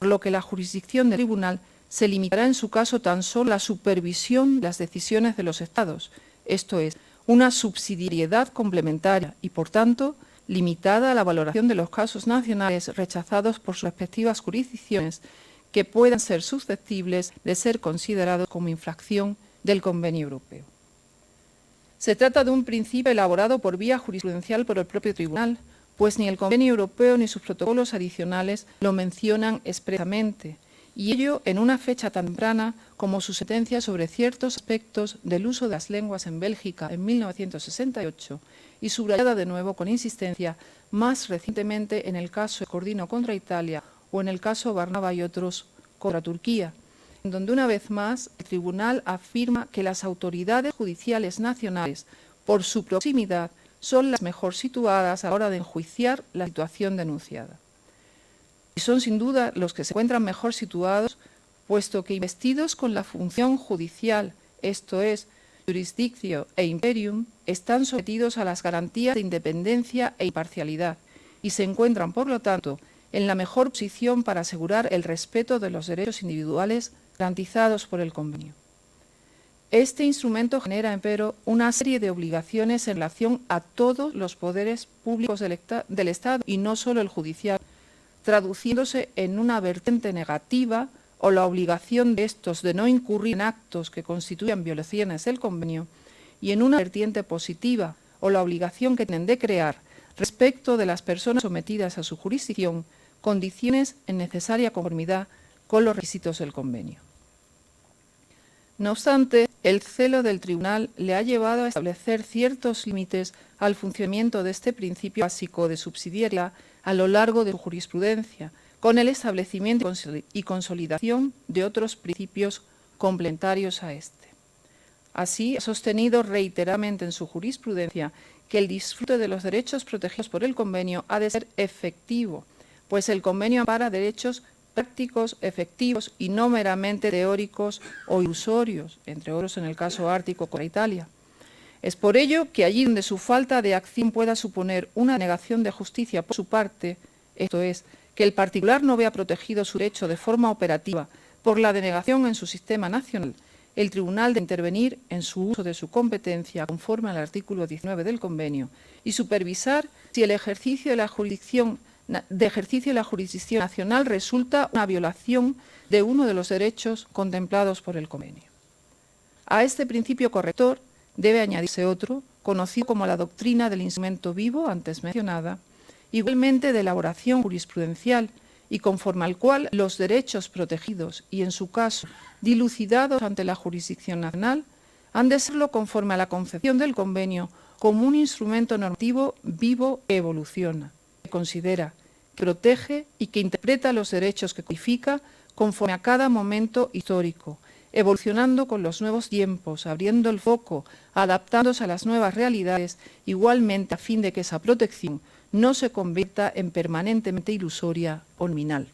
por lo que la jurisdicción del Tribunal se limitará en su caso tan solo a la supervisión de las decisiones de los Estados, esto es, una subsidiariedad complementaria y, por tanto, limitada a la valoración de los casos nacionales rechazados por sus respectivas jurisdicciones que puedan ser susceptibles de ser considerados como infracción del Convenio Europeo. Se trata de un principio elaborado por vía jurisprudencial por el propio Tribunal, pues ni el Convenio Europeo ni sus protocolos adicionales lo mencionan expresamente, y ello en una fecha tan temprana como su sentencia sobre ciertos aspectos del uso de las lenguas en Bélgica en 1968 y subrayada de nuevo con insistencia más recientemente en el caso Scordino contra Italia o en el caso Barnaba y otros contra Turquía, en donde una vez más el Tribunal afirma que las autoridades judiciales nacionales, por su proximidad, son las mejor situadas a la hora de enjuiciar la situación denunciada. Y son sin duda los que se encuentran mejor situados, puesto que investidos con la función judicial, esto es, jurisdictio e imperium, están sometidos a las garantías de independencia e imparcialidad y se encuentran, por lo tanto, en la mejor posición para asegurar el respeto de los derechos individuales garantizados por el convenio. Este instrumento genera, empero, una serie de obligaciones en relación a todos los poderes públicos del Estado y no solo el judicial, traduciéndose en una vertiente negativa o la obligación de estos de no incurrir en actos que constituyan violaciones del convenio y en una vertiente positiva o la obligación que tienen de crear respecto de las personas sometidas a su jurisdicción condiciones en necesaria conformidad con los requisitos del convenio. No obstante, el celo del Tribunal le ha llevado a establecer ciertos límites al funcionamiento de este principio básico de subsidiariedad a lo largo de su jurisprudencia, con el establecimiento y consolidación de otros principios complementarios a este. Así, ha sostenido reiteradamente en su jurisprudencia que el disfrute de los derechos protegidos por el convenio ha de ser efectivo, pues el convenio ampara derechos prácticos, efectivos y no meramente teóricos o ilusorios, entre otros en el caso ártico contra Italia. Es por ello que allí donde su falta de acción pueda suponer una negación de justicia por su parte, esto es, que el particular no vea protegido su derecho de forma operativa por la denegación en su sistema nacional, el Tribunal de intervenir en su uso de su competencia conforme al artículo 19 del convenio y supervisar si el ejercicio de la jurisdicción nacional resulta una violación de uno de los derechos contemplados por el convenio. A este principio corrector debe añadirse otro, conocido como la doctrina del instrumento vivo, antes mencionada, igualmente de elaboración jurisprudencial y conforme al cual los derechos protegidos y, en su caso, dilucidados ante la jurisdicción nacional, han de serlo conforme a la concepción del convenio como un instrumento normativo vivo que evoluciona, que considera, que protege y que interpreta los derechos que codifica conforme a cada momento histórico, evolucionando con los nuevos tiempos, abriendo el foco, adaptándose a las nuevas realidades, igualmente a fin de que esa protección no se convierta en permanentemente ilusoria o nominal.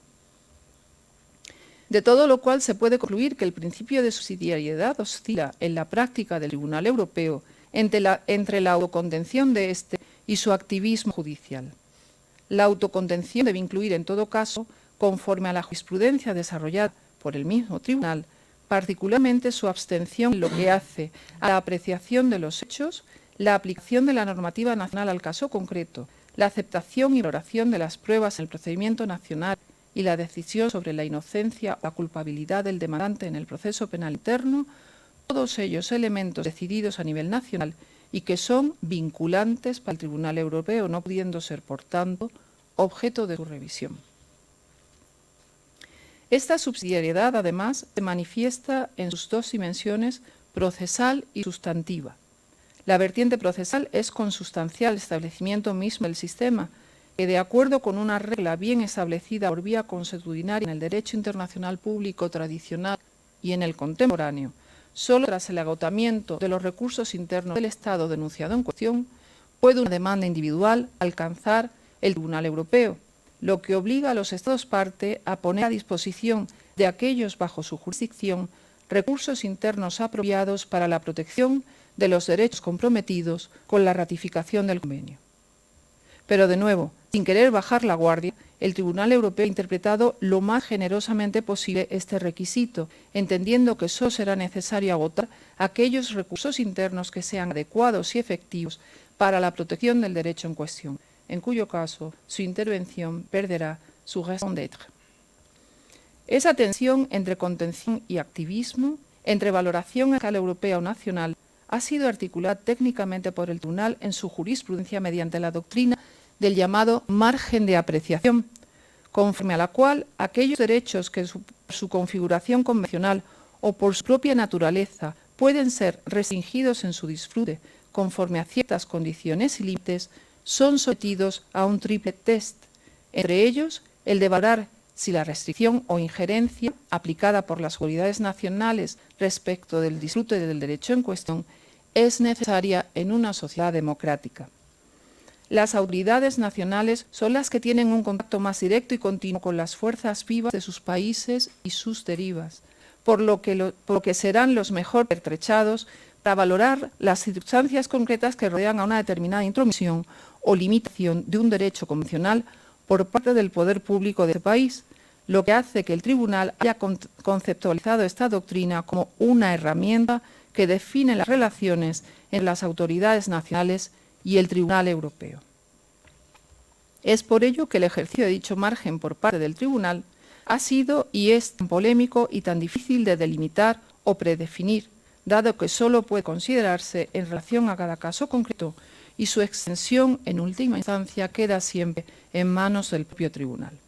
De todo lo cual se puede concluir que el principio de subsidiariedad oscila en la práctica del Tribunal Europeo entre la autocontención de éste y su activismo judicial. La autocontención debe incluir, en todo caso, conforme a la jurisprudencia desarrollada por el mismo tribunal, particularmente su abstención en lo que hace a la apreciación de los hechos, la aplicación de la normativa nacional al caso concreto, la aceptación y valoración de las pruebas en el procedimiento nacional y la decisión sobre la inocencia o la culpabilidad del demandante en el proceso penal interno, todos ellos elementos decididos a nivel nacional y que son vinculantes para el Tribunal Europeo, no pudiendo ser, por tanto, objeto de su revisión. Esta subsidiariedad, además, se manifiesta en sus dos dimensiones, procesal y sustantiva. La vertiente procesal es consustancial al establecimiento mismo del sistema, que, de acuerdo con una regla bien establecida por vía consuetudinaria en el derecho internacional público tradicional y en el contemporáneo, solo tras el agotamiento de los recursos internos del Estado denunciado en cuestión, puede una demanda individual alcanzar el Tribunal Europeo, lo que obliga a los Estados parte a poner a disposición de aquellos bajo su jurisdicción recursos internos apropiados para la protección de los derechos comprometidos con la ratificación del convenio. Pero, de nuevo, sin querer bajar la guardia, el Tribunal Europeo ha interpretado lo más generosamente posible este requisito, entendiendo que solo será necesario agotar aquellos recursos internos que sean adecuados y efectivos para la protección del derecho en cuestión, en cuyo caso su intervención perderá su raison d'être. Esa tensión entre contención y activismo, entre valoración a escala europea o nacional, ha sido articulada técnicamente por el Tribunal en su jurisprudencia mediante la doctrina del llamado margen de apreciación, conforme a la cual aquellos derechos que por su configuración convencional o por su propia naturaleza pueden ser restringidos en su disfrute conforme a ciertas condiciones y límites, son sometidos a un triple test, entre ellos el de valorar si la restricción o injerencia aplicada por las autoridades nacionales respecto del disfrute del derecho en cuestión es necesaria en una sociedad democrática. Las autoridades nacionales son las que tienen un contacto más directo y continuo con las fuerzas vivas de sus países y sus derivas, por lo que serán los mejor pertrechados para valorar las circunstancias concretas que rodean a una determinada intromisión o limitación de un derecho convencional por parte del poder público de ese país, lo que hace que el Tribunal haya conceptualizado esta doctrina como una herramienta que define las relaciones entre las autoridades nacionales y el Tribunal Europeo. Es por ello que el ejercicio de dicho margen por parte del Tribunal ha sido y es tan polémico y tan difícil de delimitar o predefinir, dado que solo puede considerarse en relación a cada caso concreto y su extensión en última instancia queda siempre en manos del propio Tribunal.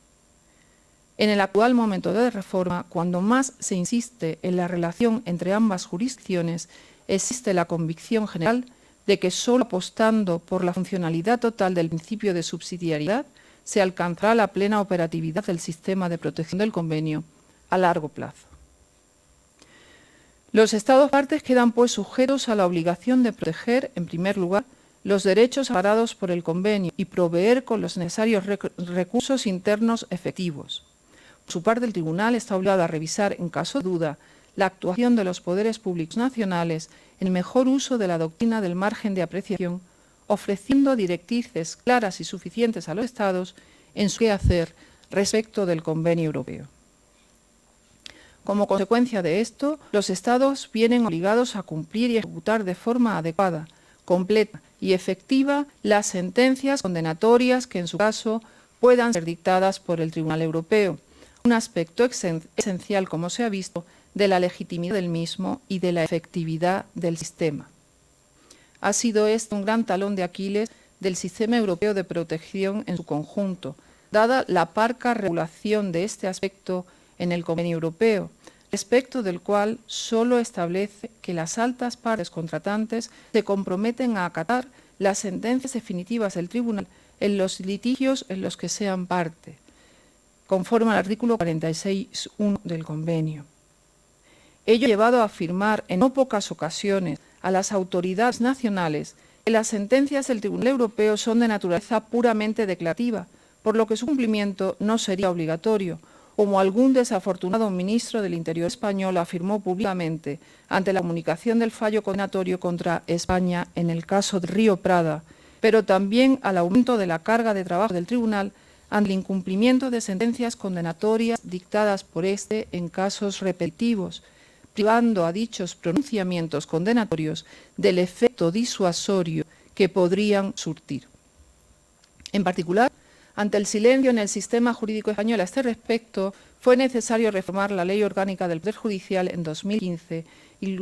En el actual momento de reforma, cuando más se insiste en la relación entre ambas jurisdicciones, existe la convicción general de que solo apostando por la funcionalidad total del principio de subsidiariedad se alcanzará la plena operatividad del sistema de protección del convenio a largo plazo. Los Estados partes quedan pues sujetos a la obligación de proteger, en primer lugar, los derechos amparados por el convenio y proveer con los necesarios recursos internos efectivos. Por su parte, el Tribunal está obligado a revisar, en caso de duda, la actuación de los poderes públicos nacionales en mejor uso de la doctrina del margen de apreciación, ofreciendo directrices claras y suficientes a los Estados en su quehacer respecto del convenio europeo. Como consecuencia de esto, los Estados vienen obligados a cumplir y ejecutar de forma adecuada, completa y efectiva las sentencias condenatorias que, en su caso, puedan ser dictadas por el Tribunal Europeo, un aspecto esencial, como se ha visto, de la legitimidad del mismo y de la efectividad del sistema. Ha sido este un gran talón de Aquiles del sistema europeo de protección en su conjunto, dada la parca regulación de este aspecto en el Convenio Europeo, respecto del cual solo establece que las altas partes contratantes se comprometen a acatar las sentencias definitivas del Tribunal en los litigios en los que sean parte, conforme al artículo 46.1 del Convenio. Ello ha llevado a afirmar en no pocas ocasiones a las autoridades nacionales que las sentencias del Tribunal Europeo son de naturaleza puramente declarativa, por lo que su cumplimiento no sería obligatorio, como algún desafortunado ministro del Interior español afirmó públicamente ante la comunicación del fallo condenatorio contra España en el caso de Río Prada, pero también al aumento de la carga de trabajo del tribunal ante el incumplimiento de sentencias condenatorias dictadas por este en casos repetitivos, privando a dichos pronunciamientos condenatorios del efecto disuasorio que podrían surtir. En particular, ante el silencio en el sistema jurídico español a este respecto, fue necesario reformar la Ley Orgánica del Poder Judicial en 2015,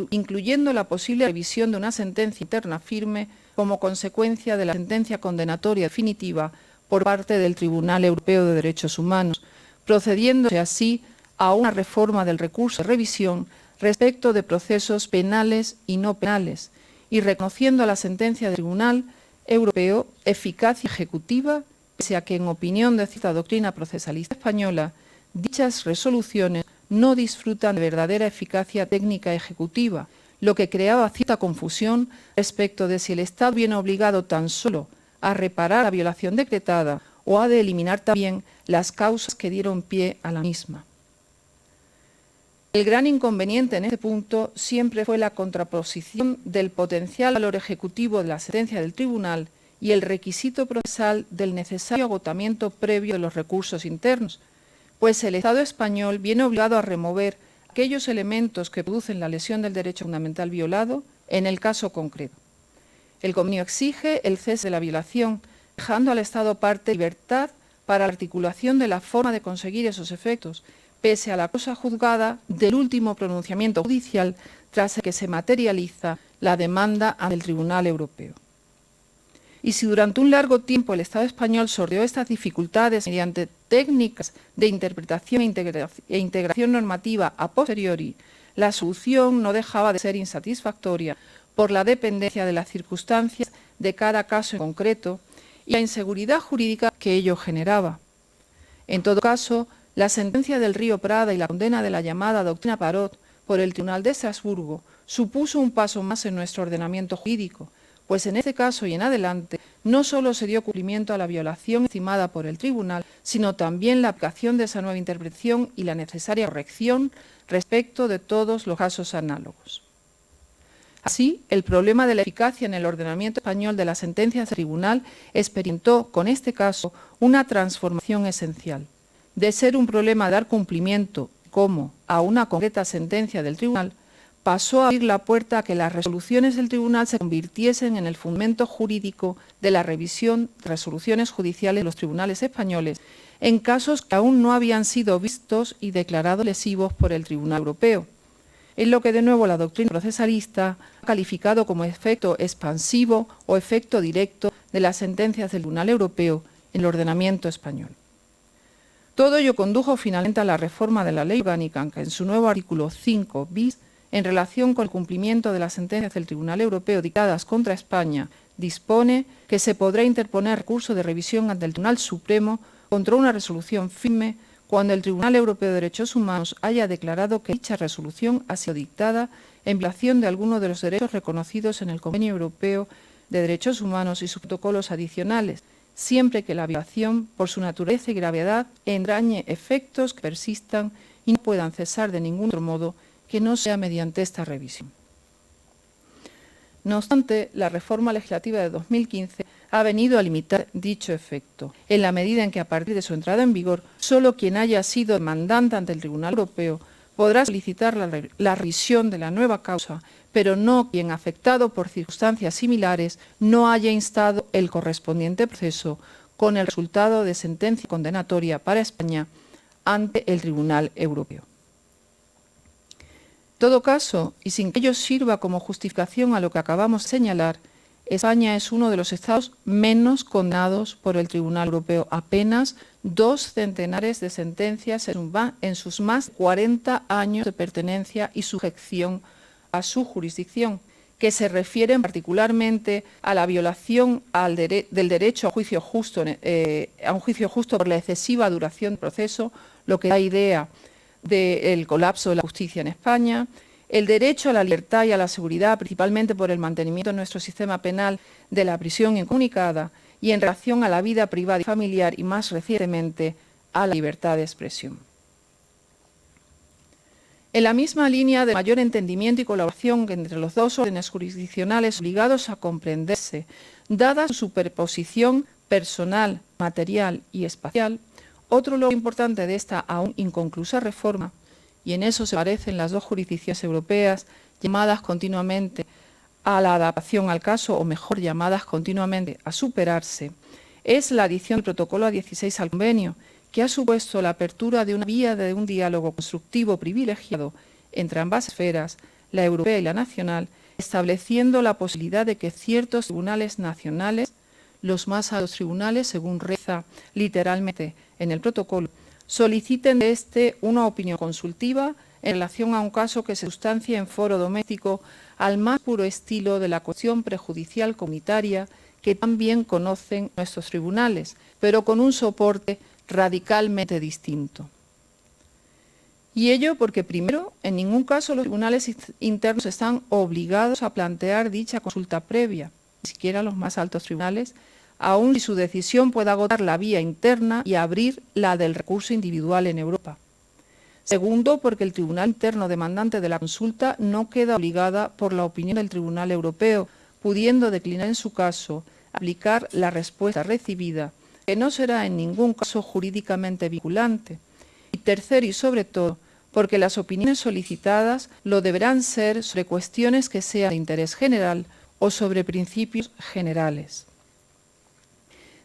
incluyendo la posible revisión de una sentencia interna firme como consecuencia de la sentencia condenatoria definitiva por parte del Tribunal Europeo de Derechos Humanos, procediéndose así a una reforma del recurso de revisión respecto de procesos penales y no penales, y reconociendo a la sentencia del Tribunal Europeo eficacia ejecutiva, pese a que, en opinión de cierta doctrina procesalista española, dichas resoluciones no disfrutan de verdadera eficacia técnica ejecutiva, lo que creaba cierta confusión respecto de si el Estado viene obligado tan solo a reparar la violación decretada o ha de eliminar también las causas que dieron pie a la misma. El gran inconveniente en este punto siempre fue la contraposición del potencial valor ejecutivo de la sentencia del tribunal y el requisito procesal del necesario agotamiento previo de los recursos internos, pues el Estado español viene obligado a remover aquellos elementos que producen la lesión del derecho fundamental violado en el caso concreto. El convenio exige el cese de la violación, dejando al Estado parte libertad para la articulación de la forma de conseguir esos efectos, pese a la causa juzgada del último pronunciamiento judicial tras el que se materializa la demanda ante el Tribunal Europeo. Y si durante un largo tiempo el Estado español sorteó estas dificultades mediante técnicas de interpretación e integración normativa a posteriori, la solución no dejaba de ser insatisfactoria por la dependencia de las circunstancias de cada caso en concreto y la inseguridad jurídica que ello generaba. En todo caso, la sentencia del Río Prada y la condena de la llamada doctrina Parot por el Tribunal de Estrasburgo supuso un paso más en nuestro ordenamiento jurídico, pues en este caso y en adelante no solo se dio cumplimiento a la violación estimada por el tribunal, sino también la aplicación de esa nueva interpretación y la necesaria corrección respecto de todos los casos análogos. Así, el problema de la eficacia en el ordenamiento español de las sentencias del tribunal experimentó, con este caso, una transformación esencial. De ser un problema de dar cumplimiento, como a una concreta sentencia del tribunal, pasó a abrir la puerta a que las resoluciones del tribunal se convirtiesen en el fundamento jurídico de la revisión de resoluciones judiciales de los tribunales españoles en casos que aún no habían sido vistos y declarados lesivos por el Tribunal Europeo, en lo que de nuevo la doctrina procesalista ha calificado como efecto expansivo o efecto directo de las sentencias del Tribunal Europeo en el ordenamiento español. Todo ello condujo finalmente a la reforma de la Ley Orgánica, que en su nuevo artículo 5 bis, en relación con el cumplimiento de las sentencias del Tribunal Europeo dictadas contra España, dispone que se podrá interponer recurso de revisión ante el Tribunal Supremo contra una resolución firme cuando el Tribunal Europeo de Derechos Humanos haya declarado que dicha resolución ha sido dictada en violación de alguno de los derechos reconocidos en el Convenio Europeo de Derechos Humanos y sus protocolos adicionales, siempre que la violación, por su naturaleza y gravedad, entrañe efectos que persistan y no puedan cesar de ningún otro modo que no sea mediante esta revisión. No obstante, la reforma legislativa de 2015 ha venido a limitar dicho efecto, en la medida en que a partir de su entrada en vigor, solo quien haya sido demandante ante el Tribunal Europeo podrá solicitar la revisión de la nueva causa, pero no quien, afectado por circunstancias similares, no haya instado el correspondiente proceso con el resultado de sentencia condenatoria para España ante el Tribunal Europeo. En todo caso, y sin que ello sirva como justificación a lo que acabamos de señalar, España es uno de los estados menos condenados por el Tribunal Europeo. Apenas 2 centenares de sentencias en sus más de 40 años de pertenencia y sujeción a su jurisdicción, que se refieren particularmente a la violación del derecho a juicio justo, por la excesiva duración del proceso, lo que da idea del colapso de la justicia en España, el derecho a la libertad y a la seguridad, principalmente por el mantenimiento en nuestro sistema penal de la prisión incomunicada, y en relación a la vida privada y familiar y, más recientemente, a la libertad de expresión. En la misma línea de mayor entendimiento y colaboración entre los dos órdenes jurisdiccionales obligados a comprenderse, dada su superposición personal, material y espacial, otro logro importante de esta aún inconclusa reforma, y en eso se parecen las dos jurisdicciones europeas llamadas continuamente a la adaptación al caso, o mejor, llamadas continuamente a superarse, es la adición del protocolo 16 al convenio, que ha supuesto la apertura de una vía de un diálogo constructivo privilegiado entre ambas esferas, la europea y la nacional, estableciendo la posibilidad de que ciertos tribunales nacionales, los más altos tribunales, según reza literalmente en el protocolo, soliciten de éste una opinión consultiva en relación a un caso que se sustancia en foro doméstico al más puro estilo de la cuestión prejudicial comunitaria que también conocen nuestros tribunales, pero con un soporte radicalmente distinto. Y ello porque, primero, en ningún caso los tribunales internos están obligados a plantear dicha consulta previa, ni siquiera los más altos tribunales, aun si su decisión puede agotar la vía interna y abrir la del recurso individual en Europa. Segundo, porque el tribunal interno demandante de la consulta no queda obligada por la opinión del Tribunal Europeo, pudiendo declinar en su caso aplicar la respuesta recibida, que no será en ningún caso jurídicamente vinculante. Y tercero y sobre todo, porque las opiniones solicitadas lo deberán ser sobre cuestiones que sean de interés general o sobre principios generales.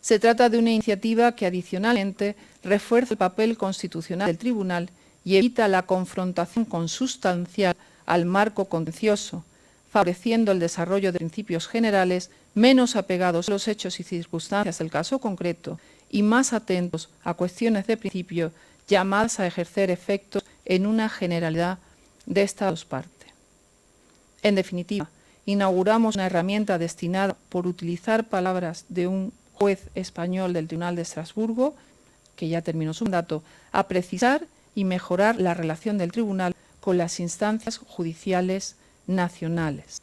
Se trata de una iniciativa que adicionalmente refuerza el papel constitucional del tribunal y evita la confrontación consustancial al marco contencioso, favoreciendo el desarrollo de principios generales menos apegados a los hechos y circunstancias del caso concreto y más atentos a cuestiones de principio llamadas a ejercer efectos en una generalidad de estas dos partes. En definitiva, inauguramos una herramienta destinada, por utilizar palabras de un juez español del Tribunal de Estrasburgo, que ya terminó su mandato, a precisar y mejorar la relación del tribunal con las instancias judiciales nacionales.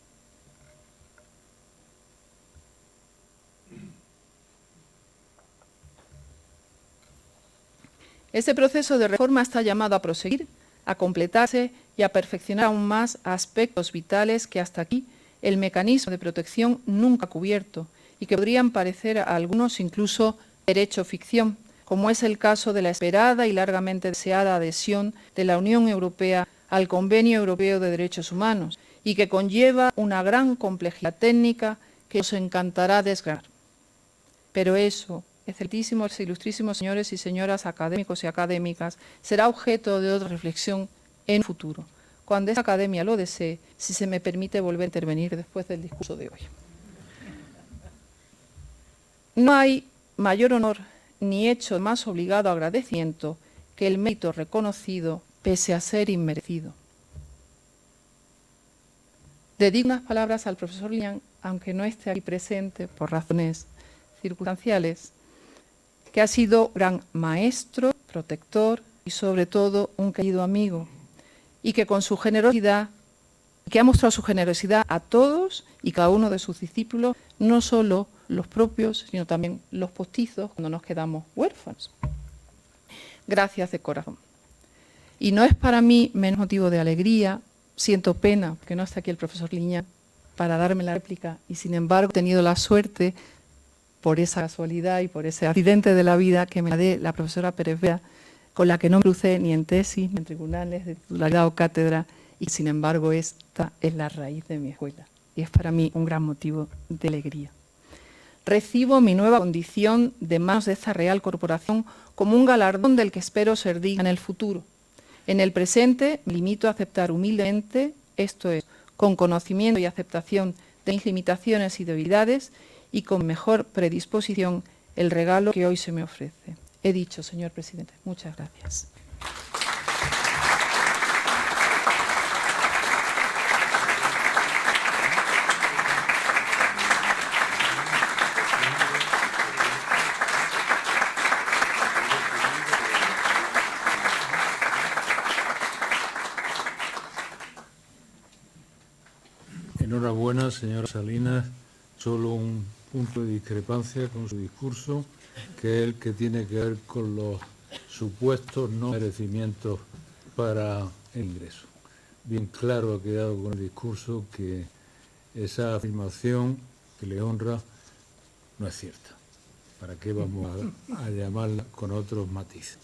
Este proceso de reforma está llamado a proseguir, a completarse y a perfeccionar aún más aspectos vitales que hasta aquí el mecanismo de protección nunca ha cubierto y que podrían parecer a algunos incluso derecho ficción, como es el caso de la esperada y largamente deseada adhesión de la Unión Europea al Convenio Europeo de Derechos Humanos y que conlleva una gran complejidad técnica que os encantará desgranar. Pero eso, excelentísimos e ilustrísimos señores y señoras académicos y académicas, será objeto de otra reflexión en futuro, cuando esta academia lo desee, si se me permite volver a intervenir después del discurso de hoy. No hay mayor honor ni hecho más obligado agradecimiento que el mérito reconocido pese a ser inmerecido. Dedico unas palabras al profesor Liñán, aunque no esté aquí presente por razones circunstanciales, que ha sido gran maestro, protector y sobre todo un querido amigo, y que con su generosidad, que ha mostrado su generosidad a todos y cada uno de sus discípulos, no solo los propios, sino también los postizos cuando nos quedamos huérfanos. Gracias de corazón. Y no es para mí menos motivo de alegría, siento pena que no esté aquí el profesor Liñán para darme la réplica y sin embargo he tenido la suerte, por esa casualidad y por ese accidente de la vida, que me la dé la profesora Pérez Bea, con la que no me crucé ni en tesis, ni en tribunales de titularidad o cátedra, y sin embargo esta es la raíz de mi escuela. Y es para mí un gran motivo de alegría. Recibo mi nueva condición de manos de esta Real Corporación como un galardón del que espero ser digna en el futuro. En el presente me limito a aceptar humildemente, esto es, con conocimiento y aceptación de mis limitaciones y debilidades, y con mejor predisposición el regalo que hoy se me ofrece. He dicho, señor presidente. Muchas gracias. Enhorabuena, señora Salinas. Solo un punto de discrepancia con su discurso, que es el que tiene que ver con los supuestos no merecimientos para el ingreso. bien claro ha quedado con el discurso que esa afirmación que le honra no es cierta. ¿Para qué vamos a llamarla con otros matices?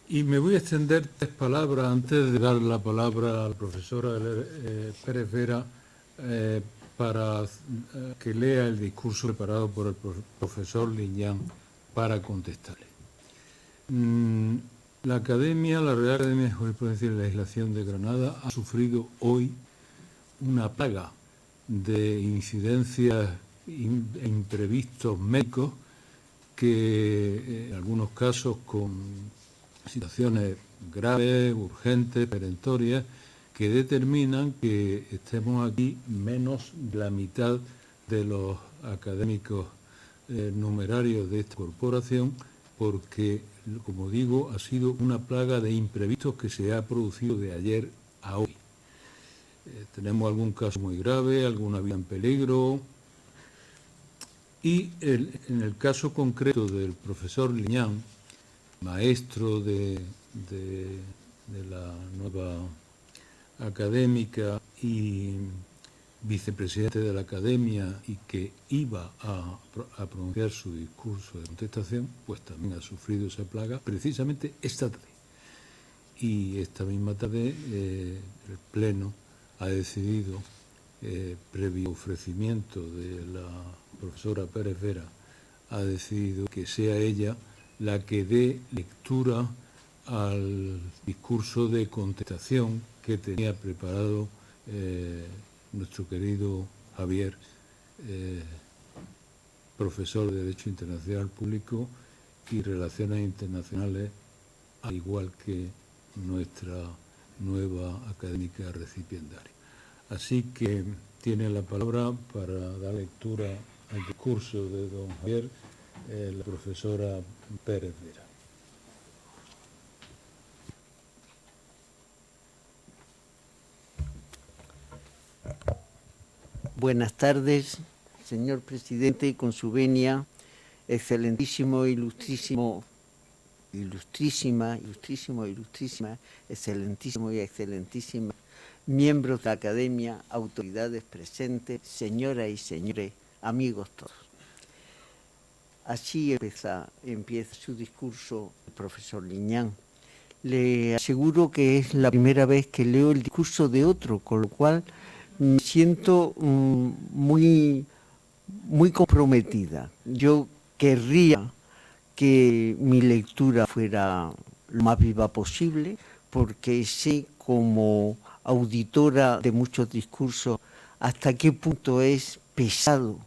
Y me voy a extender 3 palabras antes de dar la palabra a la profesora Pérez Vera para que lea el discurso preparado por el profesor Liñán para contestarle. La Real Academia de Jurisprudencia y Legislación de Granada ha sufrido hoy una plaga de incidencias e imprevistos médicos que en algunos casos con situaciones graves, urgentes, perentorias, que determinan que estemos aquí menos de la mitad de los académicos numerarios de esta corporación, porque, como digo, ha sido una plaga de imprevistos que se ha producido de ayer a hoy. Tenemos algún caso muy grave, alguna vida en peligro. Y en el caso concreto del profesor Liñán, maestro de la nueva académica y vicepresidente de la academia y que iba a pronunciar su discurso de contestación, pues también ha sufrido esa plaga precisamente esta tarde. Y esta misma tarde el Pleno ha decidido, previo ofrecimiento de la profesora Pérez Vera, ha decidido que sea ella la que dé lectura al discurso de contestación que tenía preparado nuestro querido Javier, profesor de Derecho Internacional Público y Relaciones Internacionales, al igual que nuestra nueva académica recipiendaria. Así que tiene la palabra para dar lectura al discurso de don Javier la profesora Pérez Vera. Buenas tardes, señor presidente, con su venia, excelentísimo, ilustrísimo, excelentísimo y excelentísima miembros de la Academia, autoridades presentes, señoras y señores, amigos todos. Así empieza su discurso el profesor Liñán. Le aseguro que es la primera vez que leo el discurso de otro, con lo cual me siento muy comprometida. Yo querría que mi lectura fuera lo más viva posible, porque sé, como auditora de muchos discursos, hasta qué punto es pesado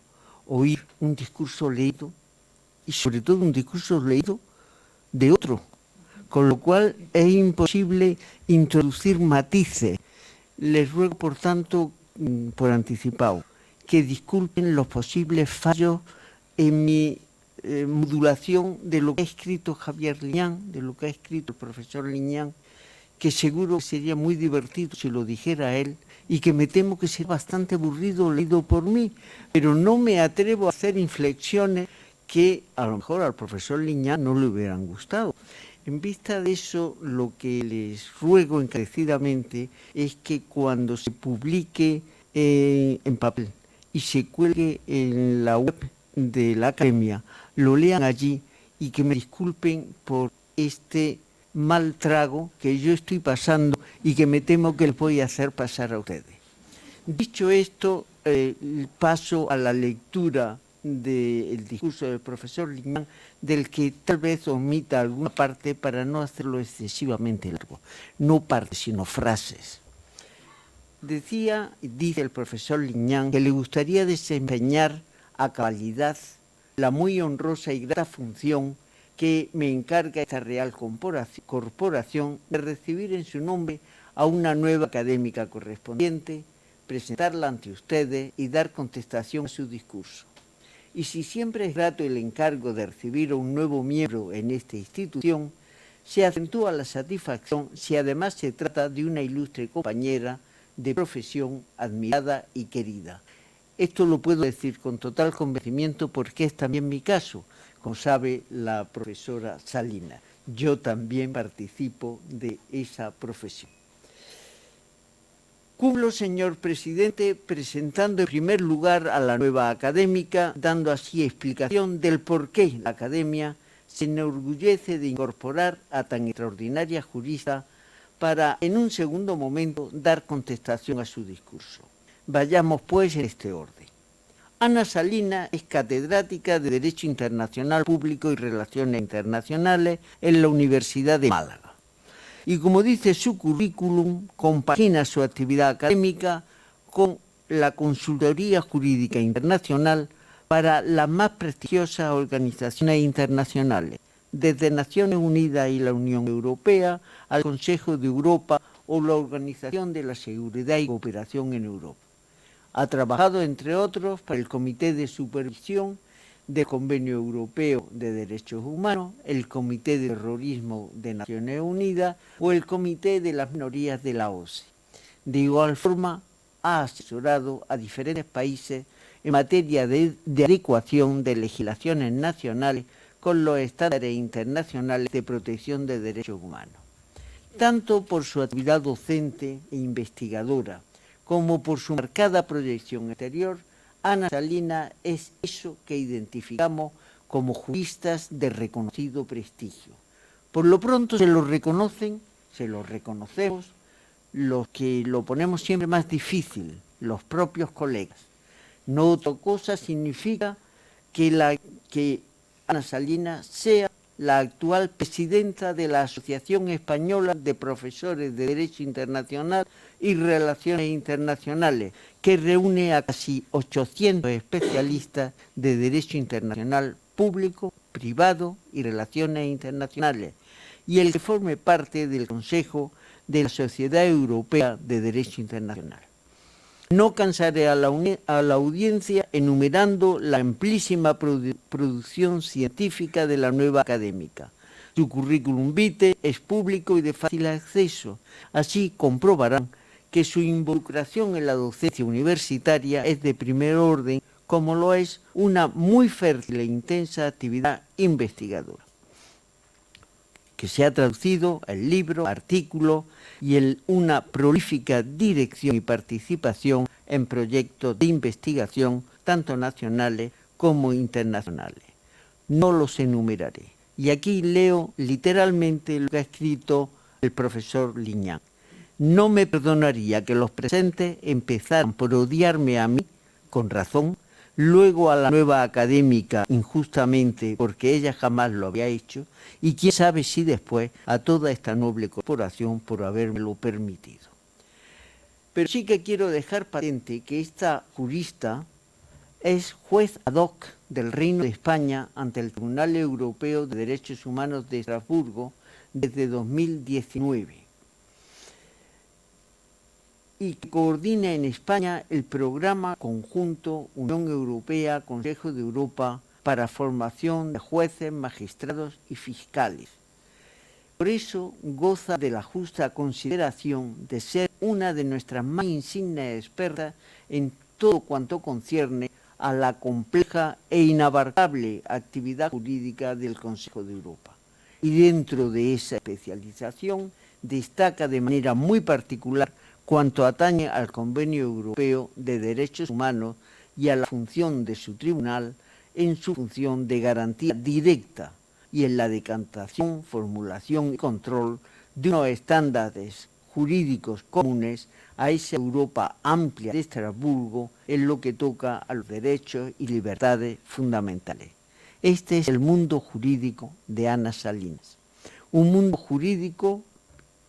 oír un discurso leído, y sobre todo un discurso leído de otro, con lo cual es imposible introducir matices. Les ruego, por tanto, por anticipado, que disculpen los posibles fallos en mi modulación de lo que ha escrito Javier Liñán, de lo que ha escrito el profesor Liñán, que seguro que sería muy divertido si lo dijera él, y que me temo que será bastante aburrido leído por mí, pero no me atrevo a hacer inflexiones que a lo mejor al profesor Liñán no le hubieran gustado. En vista de eso, lo que les ruego encarecidamente es que cuando se publique en papel y se cuelgue en la web de la Academia, lo lean allí y que me disculpen por este mal trago que yo estoy pasando y que me temo que les voy a hacer pasar a ustedes. Dicho esto, paso a la lectura del discurso del profesor Liñán, del que tal vez omita alguna parte para no hacerlo excesivamente largo. No partes, sino frases. Dice el profesor Liñán que le gustaría desempeñar a cabalidad la muy honrosa y grata función que me encarga esta Real Corporación de recibir en su nombre a una nueva académica correspondiente, presentarla ante ustedes y dar contestación a su discurso. Y si siempre es grato el encargo de recibir a un nuevo miembro en esta institución, se acentúa la satisfacción si además se trata de una ilustre compañera de profesión admirada y querida. Esto lo puedo decir con total convencimiento porque es también mi caso, como sabe la profesora Salinas. Yo también participo de esa profesión. Cumplo, señor presidente, presentando en primer lugar a la nueva académica, dando así explicación del por qué la academia se enorgullece de incorporar a tan extraordinaria jurista para, en un segundo momento, dar contestación a su discurso. Vayamos, pues, en este orden. Ana Salinas es catedrática de Derecho Internacional Público y Relaciones Internacionales en la Universidad de Málaga. Y como dice su currículum, compagina su actividad académica con la consultoría jurídica internacional para las más prestigiosas organizaciones internacionales, desde Naciones Unidas y la Unión Europea al Consejo de Europa o la Organización de la Seguridad y Cooperación en Europa. Ha trabajado, entre otros, para el Comité de Supervisión del Convenio Europeo de Derechos Humanos, el Comité de Terrorismo de Naciones Unidas o el Comité de las Minorías de la OSCE. De igual forma, ha asesorado a diferentes países en materia de adecuación de legislaciones nacionales con los estándares internacionales de protección de derechos humanos. Tanto por su actividad docente e investigadora como por su marcada proyección exterior, Ana Salinas es eso que identificamos como juristas de reconocido prestigio. Por lo pronto se lo reconocen, se lo reconocemos, los que lo ponemos siempre más difícil, los propios colegas. No otra cosa significa que Ana Salinas sea la actual presidenta de la Asociación Española de Profesores de Derecho Internacional y Relaciones Internacionales, que reúne a casi 800 especialistas de Derecho Internacional Público, Privado y Relaciones Internacionales, y el que forme parte del Consejo de la Sociedad Europea de Derecho Internacional. No cansaré a la audiencia enumerando la amplísima producción científica de la nueva académica. Su currículum vitae es público y de fácil acceso. Así comprobarán que su involucración en la docencia universitaria es de primer orden, como lo es una muy fértil e intensa actividad investigadora, que se ha traducido en libros, artículos y en una prolífica dirección y participación en proyectos de investigación, tanto nacionales como internacionales. No los enumeraré. Y aquí leo literalmente lo que ha escrito el profesor Liñán. No me perdonaría que los presentes empezaran por odiarme a mí, con razón, luego a la nueva académica injustamente porque ella jamás lo había hecho, y quién sabe si después a toda esta noble corporación por habérmelo permitido. Pero sí que quiero dejar patente que esta jurista es juez ad hoc del Reino de España ante el Tribunal Europeo de Derechos Humanos de Estrasburgo desde 2019. Y que coordina en España el programa conjunto Unión Europea, Consejo de Europa para formación de jueces, magistrados y fiscales. Por eso goza de la justa consideración de ser una de nuestras más insignes expertas en todo cuanto concierne a la compleja e inabarcable actividad jurídica del Consejo de Europa. Y dentro de esa especialización destaca de manera muy particular cuanto atañe al Convenio Europeo de Derechos Humanos y a la función de su tribunal en su función de garantía directa y en la decantación, formulación y control de unos estándares jurídicos comunes a esa Europa amplia de Estrasburgo en lo que toca a los derechos y libertades fundamentales. Este es el mundo jurídico de Ana Salinas. Un mundo jurídico,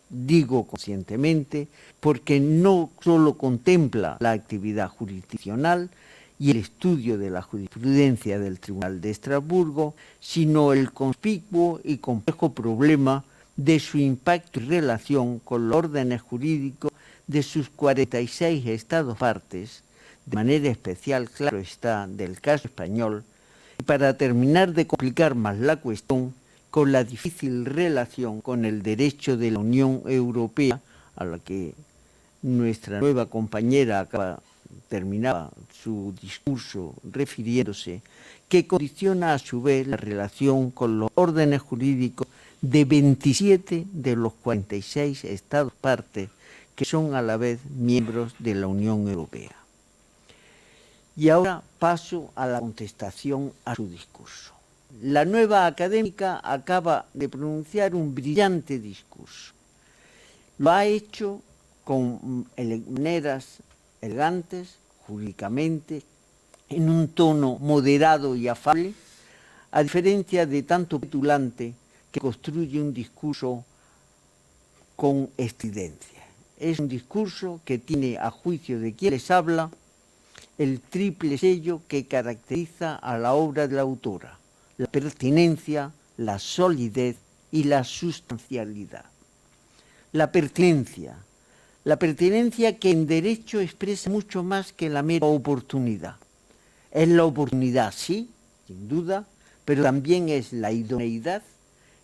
digo conscientemente, porque no solo contempla la actividad jurisdiccional y el estudio de la jurisprudencia del Tribunal de Estrasburgo, sino el conspicuo y complejo problema de su impacto y relación con los órdenes jurídicos de sus 46 estados partes, de manera especial, claro está, del caso español, y para terminar de complicar más la cuestión, con la difícil relación con el derecho de la Unión Europea, a la que nuestra nueva compañera terminaba su discurso refiriéndose, que condiciona a su vez la relación con los órdenes jurídicos de 27 de los 46 estados partes que son a la vez miembros de la Unión Europea. Y ahora paso a la contestación a su discurso. La nueva académica acaba de pronunciar un brillante discurso. Lo ha hecho con maneras elegantes, jurídicamente, en un tono moderado y afable, a diferencia de tanto petulante que construye un discurso con estridencia. Es un discurso que tiene, a juicio de quien les habla, el triple sello que caracteriza a la obra de la autora: la pertinencia, la solidez y la sustancialidad. La pertinencia que en derecho expresa mucho más que la mera oportunidad. Es la oportunidad, sí, sin duda, pero también es la idoneidad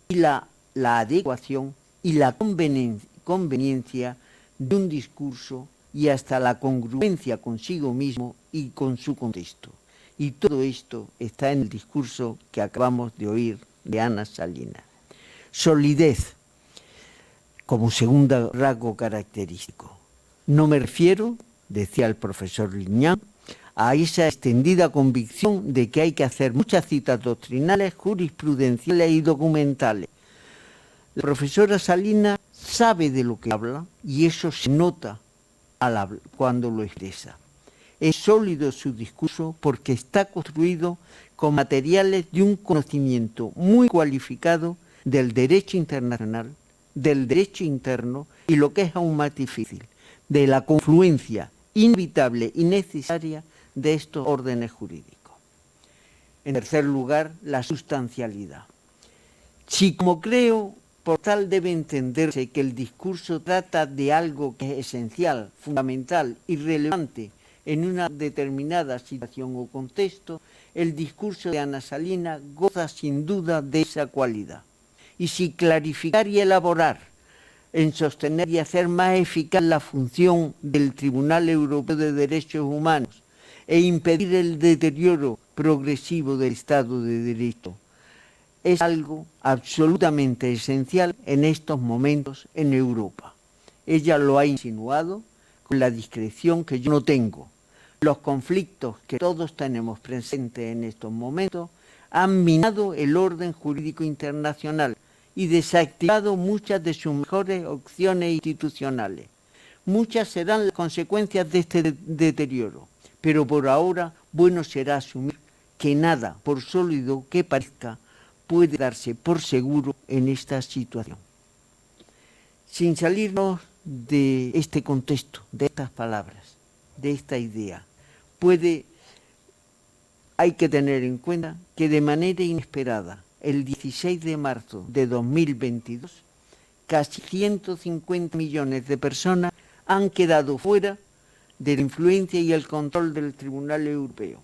y la adecuación y la conveniencia de un discurso y hasta la congruencia consigo mismo y con su contexto. Y todo esto está en el discurso que acabamos de oír de Ana Salinas. Solidez como segundo rasgo característico. No me refiero, decía el profesor Liñán, a esa extendida convicción de que hay que hacer muchas citas doctrinales, jurisprudenciales y documentales. La profesora Salinas sabe de lo que habla y eso se nota cuando lo expresa. Es sólido su discurso porque está construido con materiales de un conocimiento muy cualificado del derecho internacional, del derecho interno y, lo que es aún más difícil, de la confluencia inevitable y necesaria de estos órdenes jurídicos. En tercer lugar, la sustancialidad. Si, como creo, por tal debe entenderse que el discurso trata de algo que es esencial, fundamental y relevante en una determinada situación o contexto, el discurso de Ana Salinas goza sin duda de esa cualidad. Y si clarificar y elaborar, en sostener y hacer más eficaz la función del Tribunal Europeo de Derechos Humanos e impedir el deterioro progresivo del Estado de Derecho, es algo absolutamente esencial en estos momentos en Europa. Ella lo ha insinuado con la discreción que yo no tengo. Los conflictos que todos tenemos presentes en estos momentos han minado el orden jurídico internacional y desactivado muchas de sus mejores opciones institucionales. Muchas serán las consecuencias de este deterioro, pero por ahora bueno será asumir que nada, por sólido que parezca, puede darse por seguro en esta situación. Sin salirnos de este contexto, de estas palabras, de esta idea, hay que tener en cuenta que de manera inesperada, el 16 de marzo de 2022, casi 150 millones de personas han quedado fuera de la influencia y el control del Tribunal Europeo,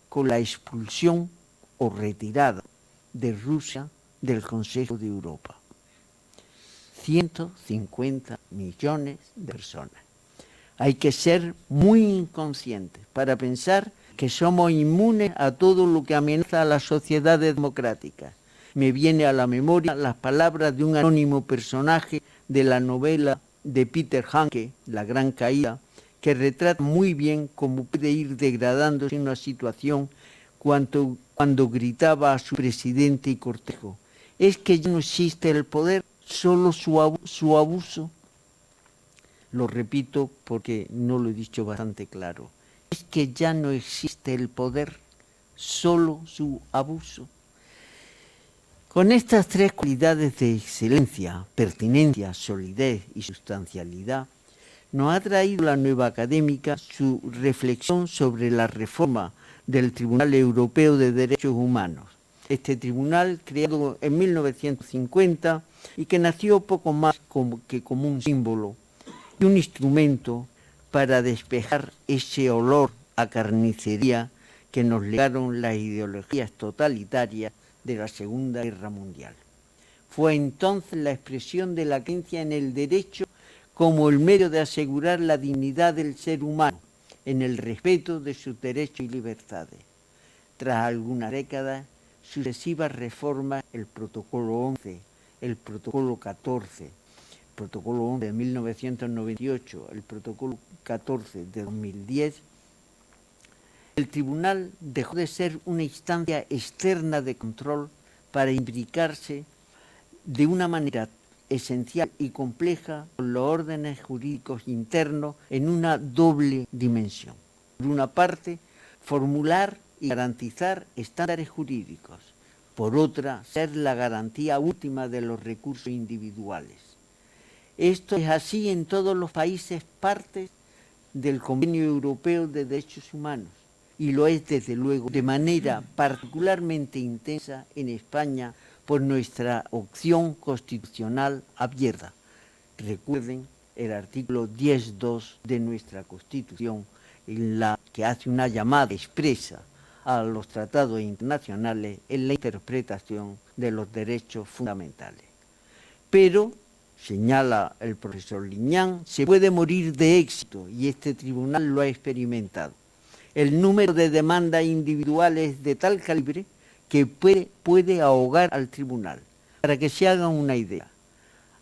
con la expulsión o retirada de Rusia del Consejo de Europa. 150 millones de personas. Hay que ser muy inconscientes para pensar que somos inmunes a todo lo que amenaza a las sociedades democráticas. Me viene a la memoria las palabras de un anónimo personaje de la novela de Peter Handke, La Gran Caída, que retrata muy bien cómo puede ir degradándose una situación cuando gritaba a su presidente y cortejo: ¿es que ya no existe el poder, solo su abuso? Lo repito porque no lo he dicho bastante claro. ¿Es que ya no existe el poder, solo su abuso? Con estas tres cualidades de excelencia, pertinencia, solidez y sustancialidad, nos ha traído la nueva académica su reflexión sobre la reforma del Tribunal Europeo de Derechos Humanos. Este tribunal, creado en 1950 y que nació poco más como un símbolo y un instrumento para despejar ese olor a carnicería que nos legaron las ideologías totalitarias de la Segunda Guerra Mundial. Fue entonces la expresión de la creencia en el derecho como el medio de asegurar la dignidad del ser humano en el respeto de sus derechos y libertades. Tras algunas décadas, sucesivas reformas, el Protocolo 11, el Protocolo 14, protocolo 11 de 1998, el protocolo 14 de 2010, el tribunal dejó de ser una instancia externa de control para imbricarse de una manera esencial y compleja con los órdenes jurídicos internos en una doble dimensión. Por una parte, formular y garantizar estándares jurídicos. Por otra, ser la garantía última de los recursos individuales. Esto es así en todos los países partes del Convenio Europeo de Derechos Humanos y lo es desde luego de manera particularmente intensa en España por nuestra opción constitucional abierta. Recuerden el artículo 10.2 de nuestra Constitución, en la que hace una llamada expresa a los tratados internacionales en la interpretación de los derechos fundamentales. Pero, señala el profesor Liñán, se puede morir de éxito y este tribunal lo ha experimentado. El número de demandas individuales es de tal calibre que puede ahogar al tribunal. Para que se hagan una idea,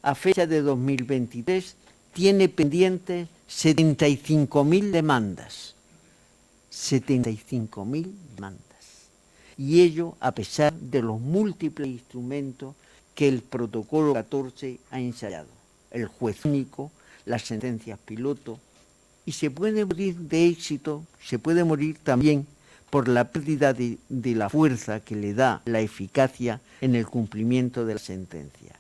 a fecha de 2023 tiene pendientes 75.000 demandas. 75.000 demandas. Y ello a pesar de los múltiples instrumentos que el protocolo 14 ha ensayado. El juez único, las sentencias piloto. Y se puede morir de éxito, se puede morir también por la pérdida de la fuerza que le da la eficacia en el cumplimiento de la sentencia.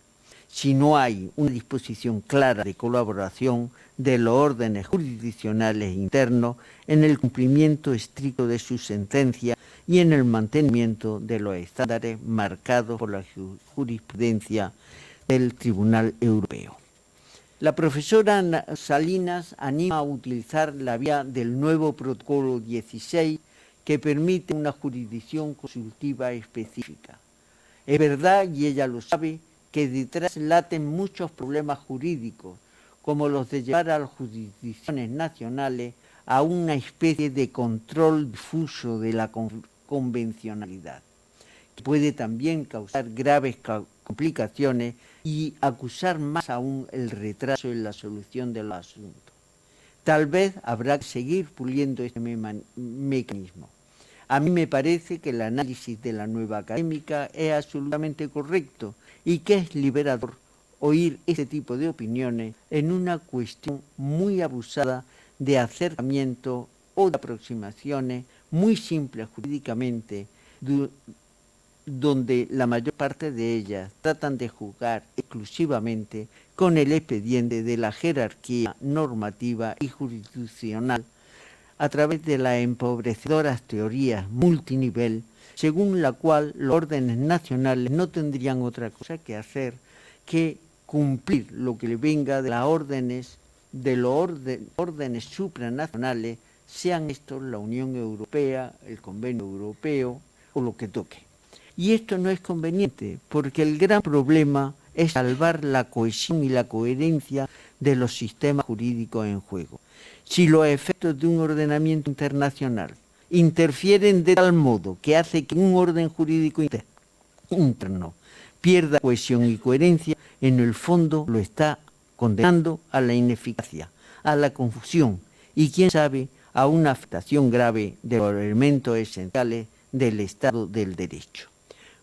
Si no hay una disposición clara de colaboración de los órdenes jurisdiccionales internos en el cumplimiento estricto de su sentencia y en el mantenimiento de los estándares marcados por la jurisprudencia del Tribunal Europeo. La profesora Salinas anima a utilizar la vía del nuevo protocolo 16 que permite una jurisdicción consultiva específica. Es verdad, y ella lo sabe, que detrás laten muchos problemas jurídicos, como los de llevar a las jurisdicciones nacionales a una especie de control difuso de la convencionalidad, que puede también causar graves complicaciones y acusar más aún el retraso en la solución de los asuntos. Tal vez habrá que seguir puliendo este mecanismo. A mí me parece que el análisis de la nueva académica es absolutamente correcto y que es liberador oír este tipo de opiniones en una cuestión muy abusada de acercamiento o de aproximaciones muy simples jurídicamente, donde la mayor parte de ellas tratan de jugar exclusivamente con el expediente de la jerarquía normativa y jurisdiccional a través de las empobrecedoras teorías multinivel, según la cual los órdenes nacionales no tendrían otra cosa que hacer que cumplir lo que le venga de las órdenes de los órdenes supranacionales, sean estos la Unión Europea, el Convenio Europeo o lo que toque. Y esto no es conveniente, porque el gran problema es salvar la cohesión y la coherencia de los sistemas jurídicos en juego. Si los efectos de un ordenamiento internacional interfieren de tal modo que hace que un orden jurídico interno pierda cohesión y coherencia, en el fondo lo está condenando a la ineficacia, a la confusión y, quién sabe, a una afectación grave de los elementos esenciales del Estado del Derecho.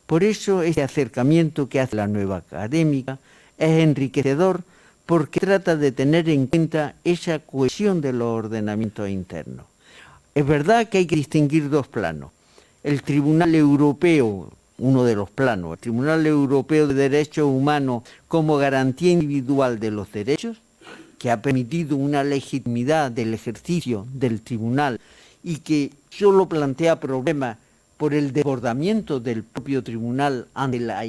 Por eso este acercamiento que hace la nueva académica es enriquecedor, porque trata de tener en cuenta esa cohesión de los ordenamientos internos. Es verdad que hay que distinguir dos planos. El Tribunal Europeo, uno de los planos, el Tribunal Europeo de Derechos Humanos como garantía individual de los derechos, que ha permitido una legitimidad del ejercicio del tribunal y que solo plantea problemas por el desbordamiento del propio tribunal ante la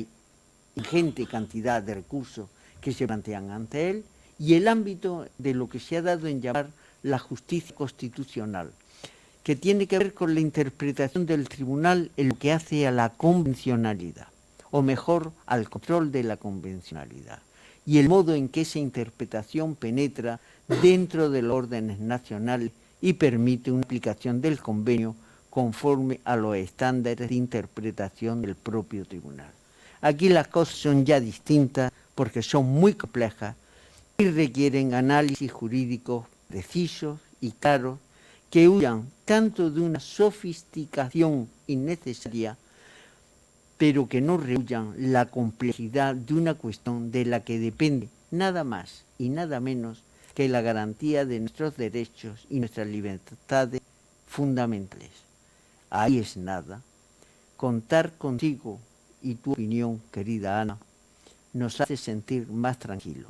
ingente cantidad de recursos que se plantean ante él, y el ámbito de lo que se ha dado en llamar la justicia constitucional, que tiene que ver con la interpretación del tribunal en lo que hace a la convencionalidad, o mejor, al control de la convencionalidad, y el modo en que esa interpretación penetra dentro de los órdenes nacionales y permite una aplicación del convenio conforme a los estándares de interpretación del propio tribunal. Aquí las cosas son ya distintas porque son muy complejas y requieren análisis jurídicos precisos y claros que huyan tanto de una sofisticación innecesaria, pero que no rehuyan la complejidad de una cuestión de la que depende nada más y nada menos que la garantía de nuestros derechos y nuestras libertades fundamentales. Ahí es nada. Contar contigo y tu opinión, querida Ana, nos hace sentir más tranquilos.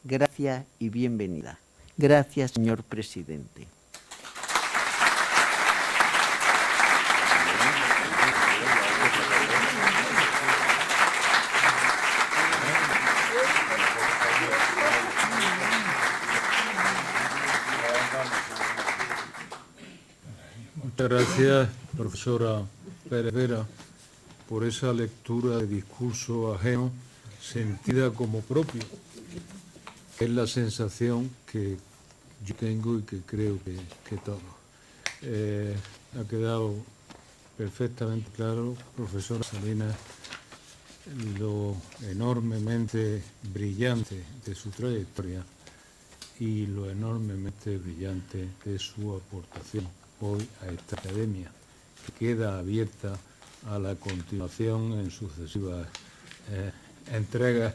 Gracias y bienvenida. Gracias, señor presidente. Muchas gracias, profesora Pérez Vera, por esa lectura de discurso ajeno sentida como propio. Es la sensación que yo tengo y que creo que todos. Ha quedado perfectamente claro, profesora Salinas, lo enormemente brillante de su trayectoria y lo enormemente brillante de su aportación hoy a esta academia, que queda abierta a la continuación en sucesivas entregas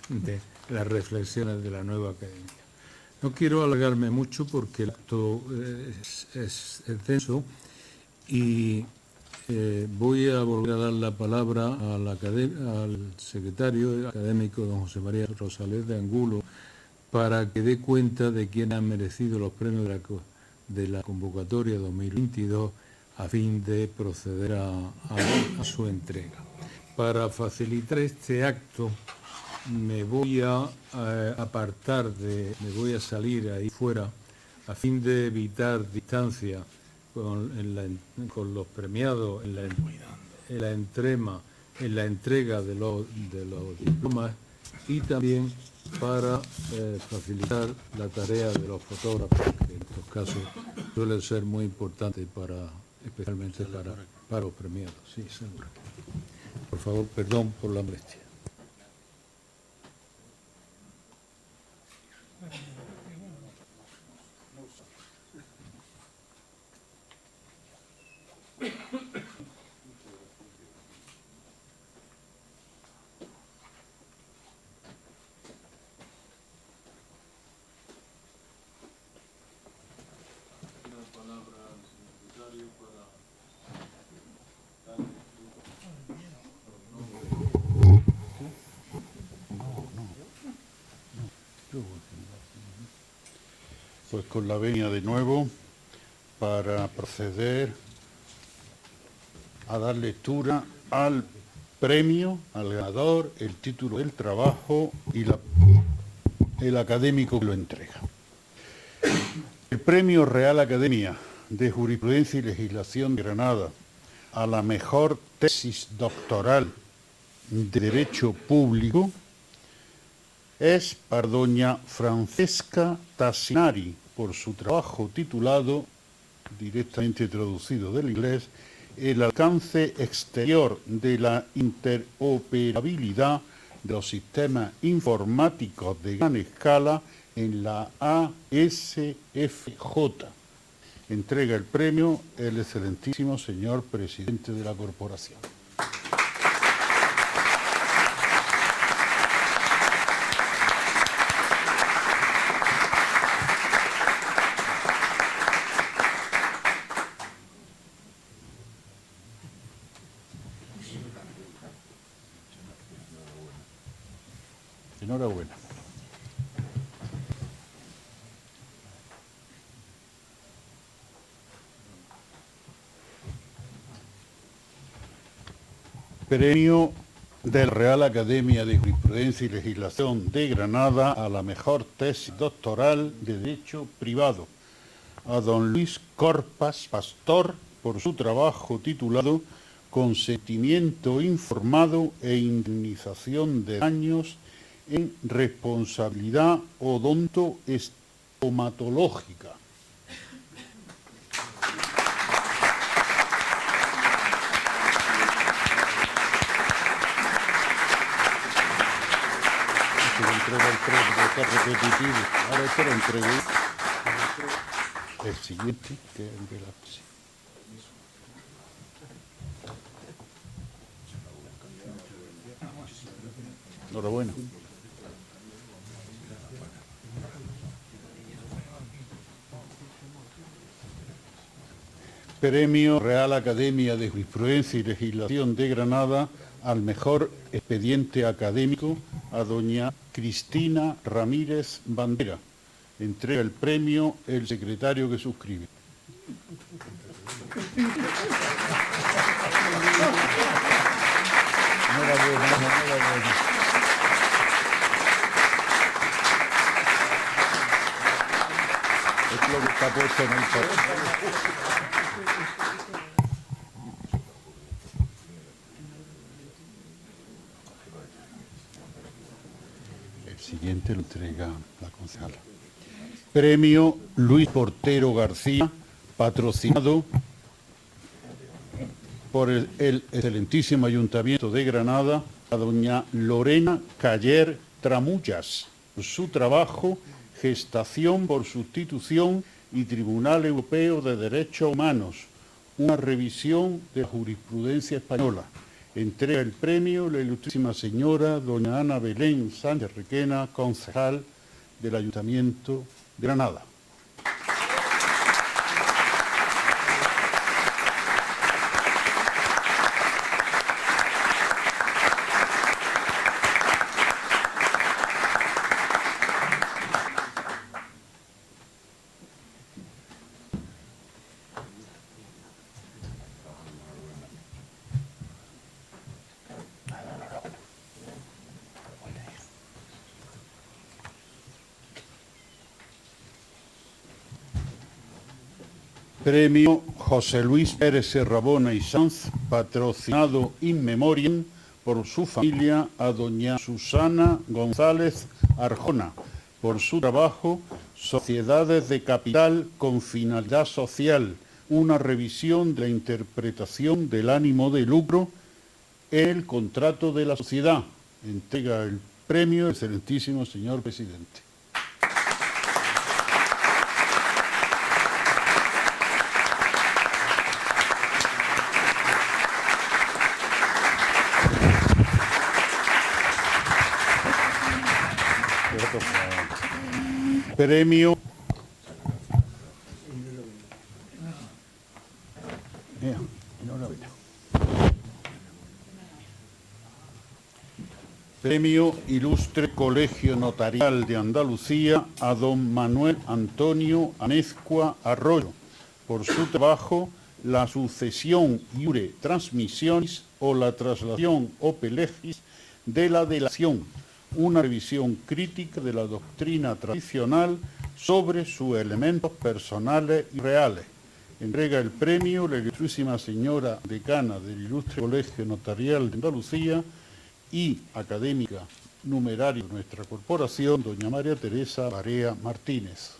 de las reflexiones de la nueva academia. No quiero alargarme mucho porque el acto es extenso y voy a volver a dar la palabra al secretario académico don José María Rosales de Angulo para que dé cuenta de quién ha merecido los premios de la convocatoria 2022 a fin de proceder a su entrega. Para facilitar este acto me voy a me voy a salir ahí fuera a fin de evitar distancia con los premiados en la entrega de los diplomas y también para facilitar la tarea de los fotógrafos, que en estos casos suele ser muy importante especialmente para los premiados. Sí, seguro. Por favor, perdón por la molestia. Pues con la venia de nuevo para proceder a dar lectura al premio, al ganador, el título del trabajo y el académico que lo entrega. El premio Real Academia de Jurisprudencia y Legislación de Granada a la mejor tesis doctoral de Derecho Público es para doña Francesca Tassinari, por su trabajo titulado, directamente traducido del inglés, El alcance exterior de la interoperabilidad de los sistemas informáticos de gran escala en la ASFJ. Entrega el premio el excelentísimo señor presidente de la corporación. Enhorabuena. Premio de la Real Academia de Jurisprudencia y Legislación de Granada a la mejor tesis doctoral de Derecho Privado a don Luis Corpas Pastor por su trabajo titulado Consentimiento informado e indemnización de daños en responsabilidad odontoestomatológica. Se le entrega el está repetitivo. Ahora esto lo entregué. El siguiente, que es el de la... Enhorabuena. Premio Real Academia de Jurisprudencia y Legislación de Granada al mejor expediente académico a doña Cristina Ramírez Bandera. Entrega el premio el secretario que suscribe. Enhorabuena. Es lo que está puesto en el papel. El siguiente lo entrega la concejala. Premio Luis Portero García, patrocinado por el excelentísimo Ayuntamiento de Granada, a doña Lorena Caller Tramullas, por su trabajo, gestación por sustitución y Tribunal Europeo de Derechos Humanos, una revisión de la jurisprudencia española. Entrega el premio la ilustrísima señora doña Ana Belén Sánchez Requena, concejal del Ayuntamiento de Granada. Premio José Luis Pérez Serrabona y Sanz, patrocinado in memoriam por su familia a doña Susana González Arjona, por su trabajo Sociedades de Capital con Finalidad Social, una revisión de la interpretación del ánimo de lucro en el contrato de la sociedad. Entrega el premio el excelentísimo señor presidente. Premio Premio Ilustre Colegio Notarial de Andalucía a don Manuel Antonio Amezcua Arroyo por su trabajo La sucesión iure transmissionis o la traslación ope legis de la delación, una revisión crítica de la doctrina tradicional sobre sus elementos personales y reales. Entrega el premio la ilustrísima señora decana del Ilustre Colegio Notarial de Andalucía y académica numeraria de nuestra corporación, doña María Teresa Barea Martínez.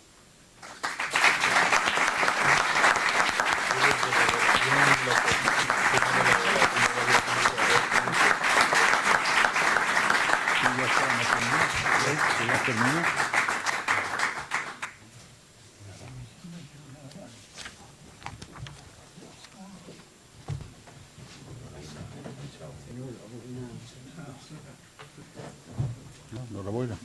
Enhorabuena.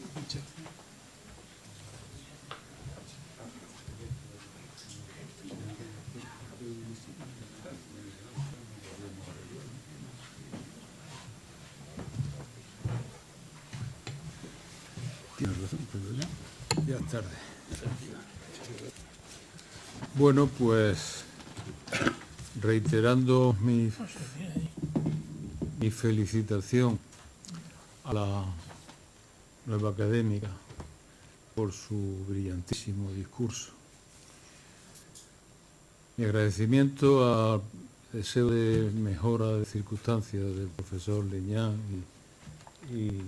Tienes razón, pero ya es tarde. Bueno, pues reiterando mi felicitación a la nueva académica por su brillantísimo discurso. Mi agradecimiento al deseo de mejora de circunstancias del profesor Leñán y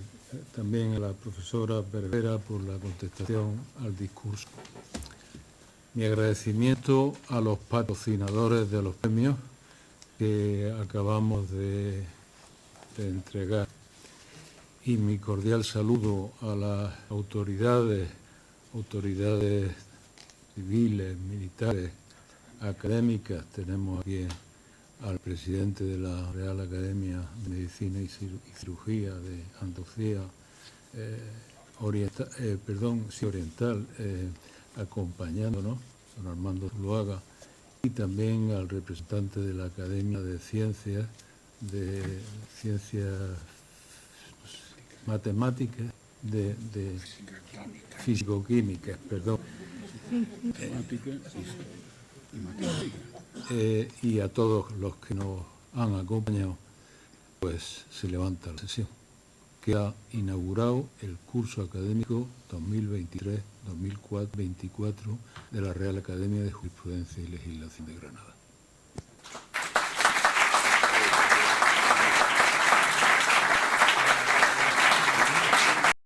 también a la profesora Berbera por la contestación al discurso. Mi agradecimiento a los patrocinadores de los premios que acabamos de entregar. y mi cordial saludo a las autoridades civiles, militares, académicas. Tenemos aquí al presidente de la Real Academia de Medicina y Cirugía de Andalucía, oriental, acompañándonos, don Armando Zuluaga, y también al representante de la Academia de Ciencias Matemáticas, de Físico-Químicas, perdón. Y a todos los que nos han acompañado, pues se levanta la sesión, que ha inaugurado el curso académico 2023-2024 de la Real Academia de Jurisprudencia y Legislación de Granada.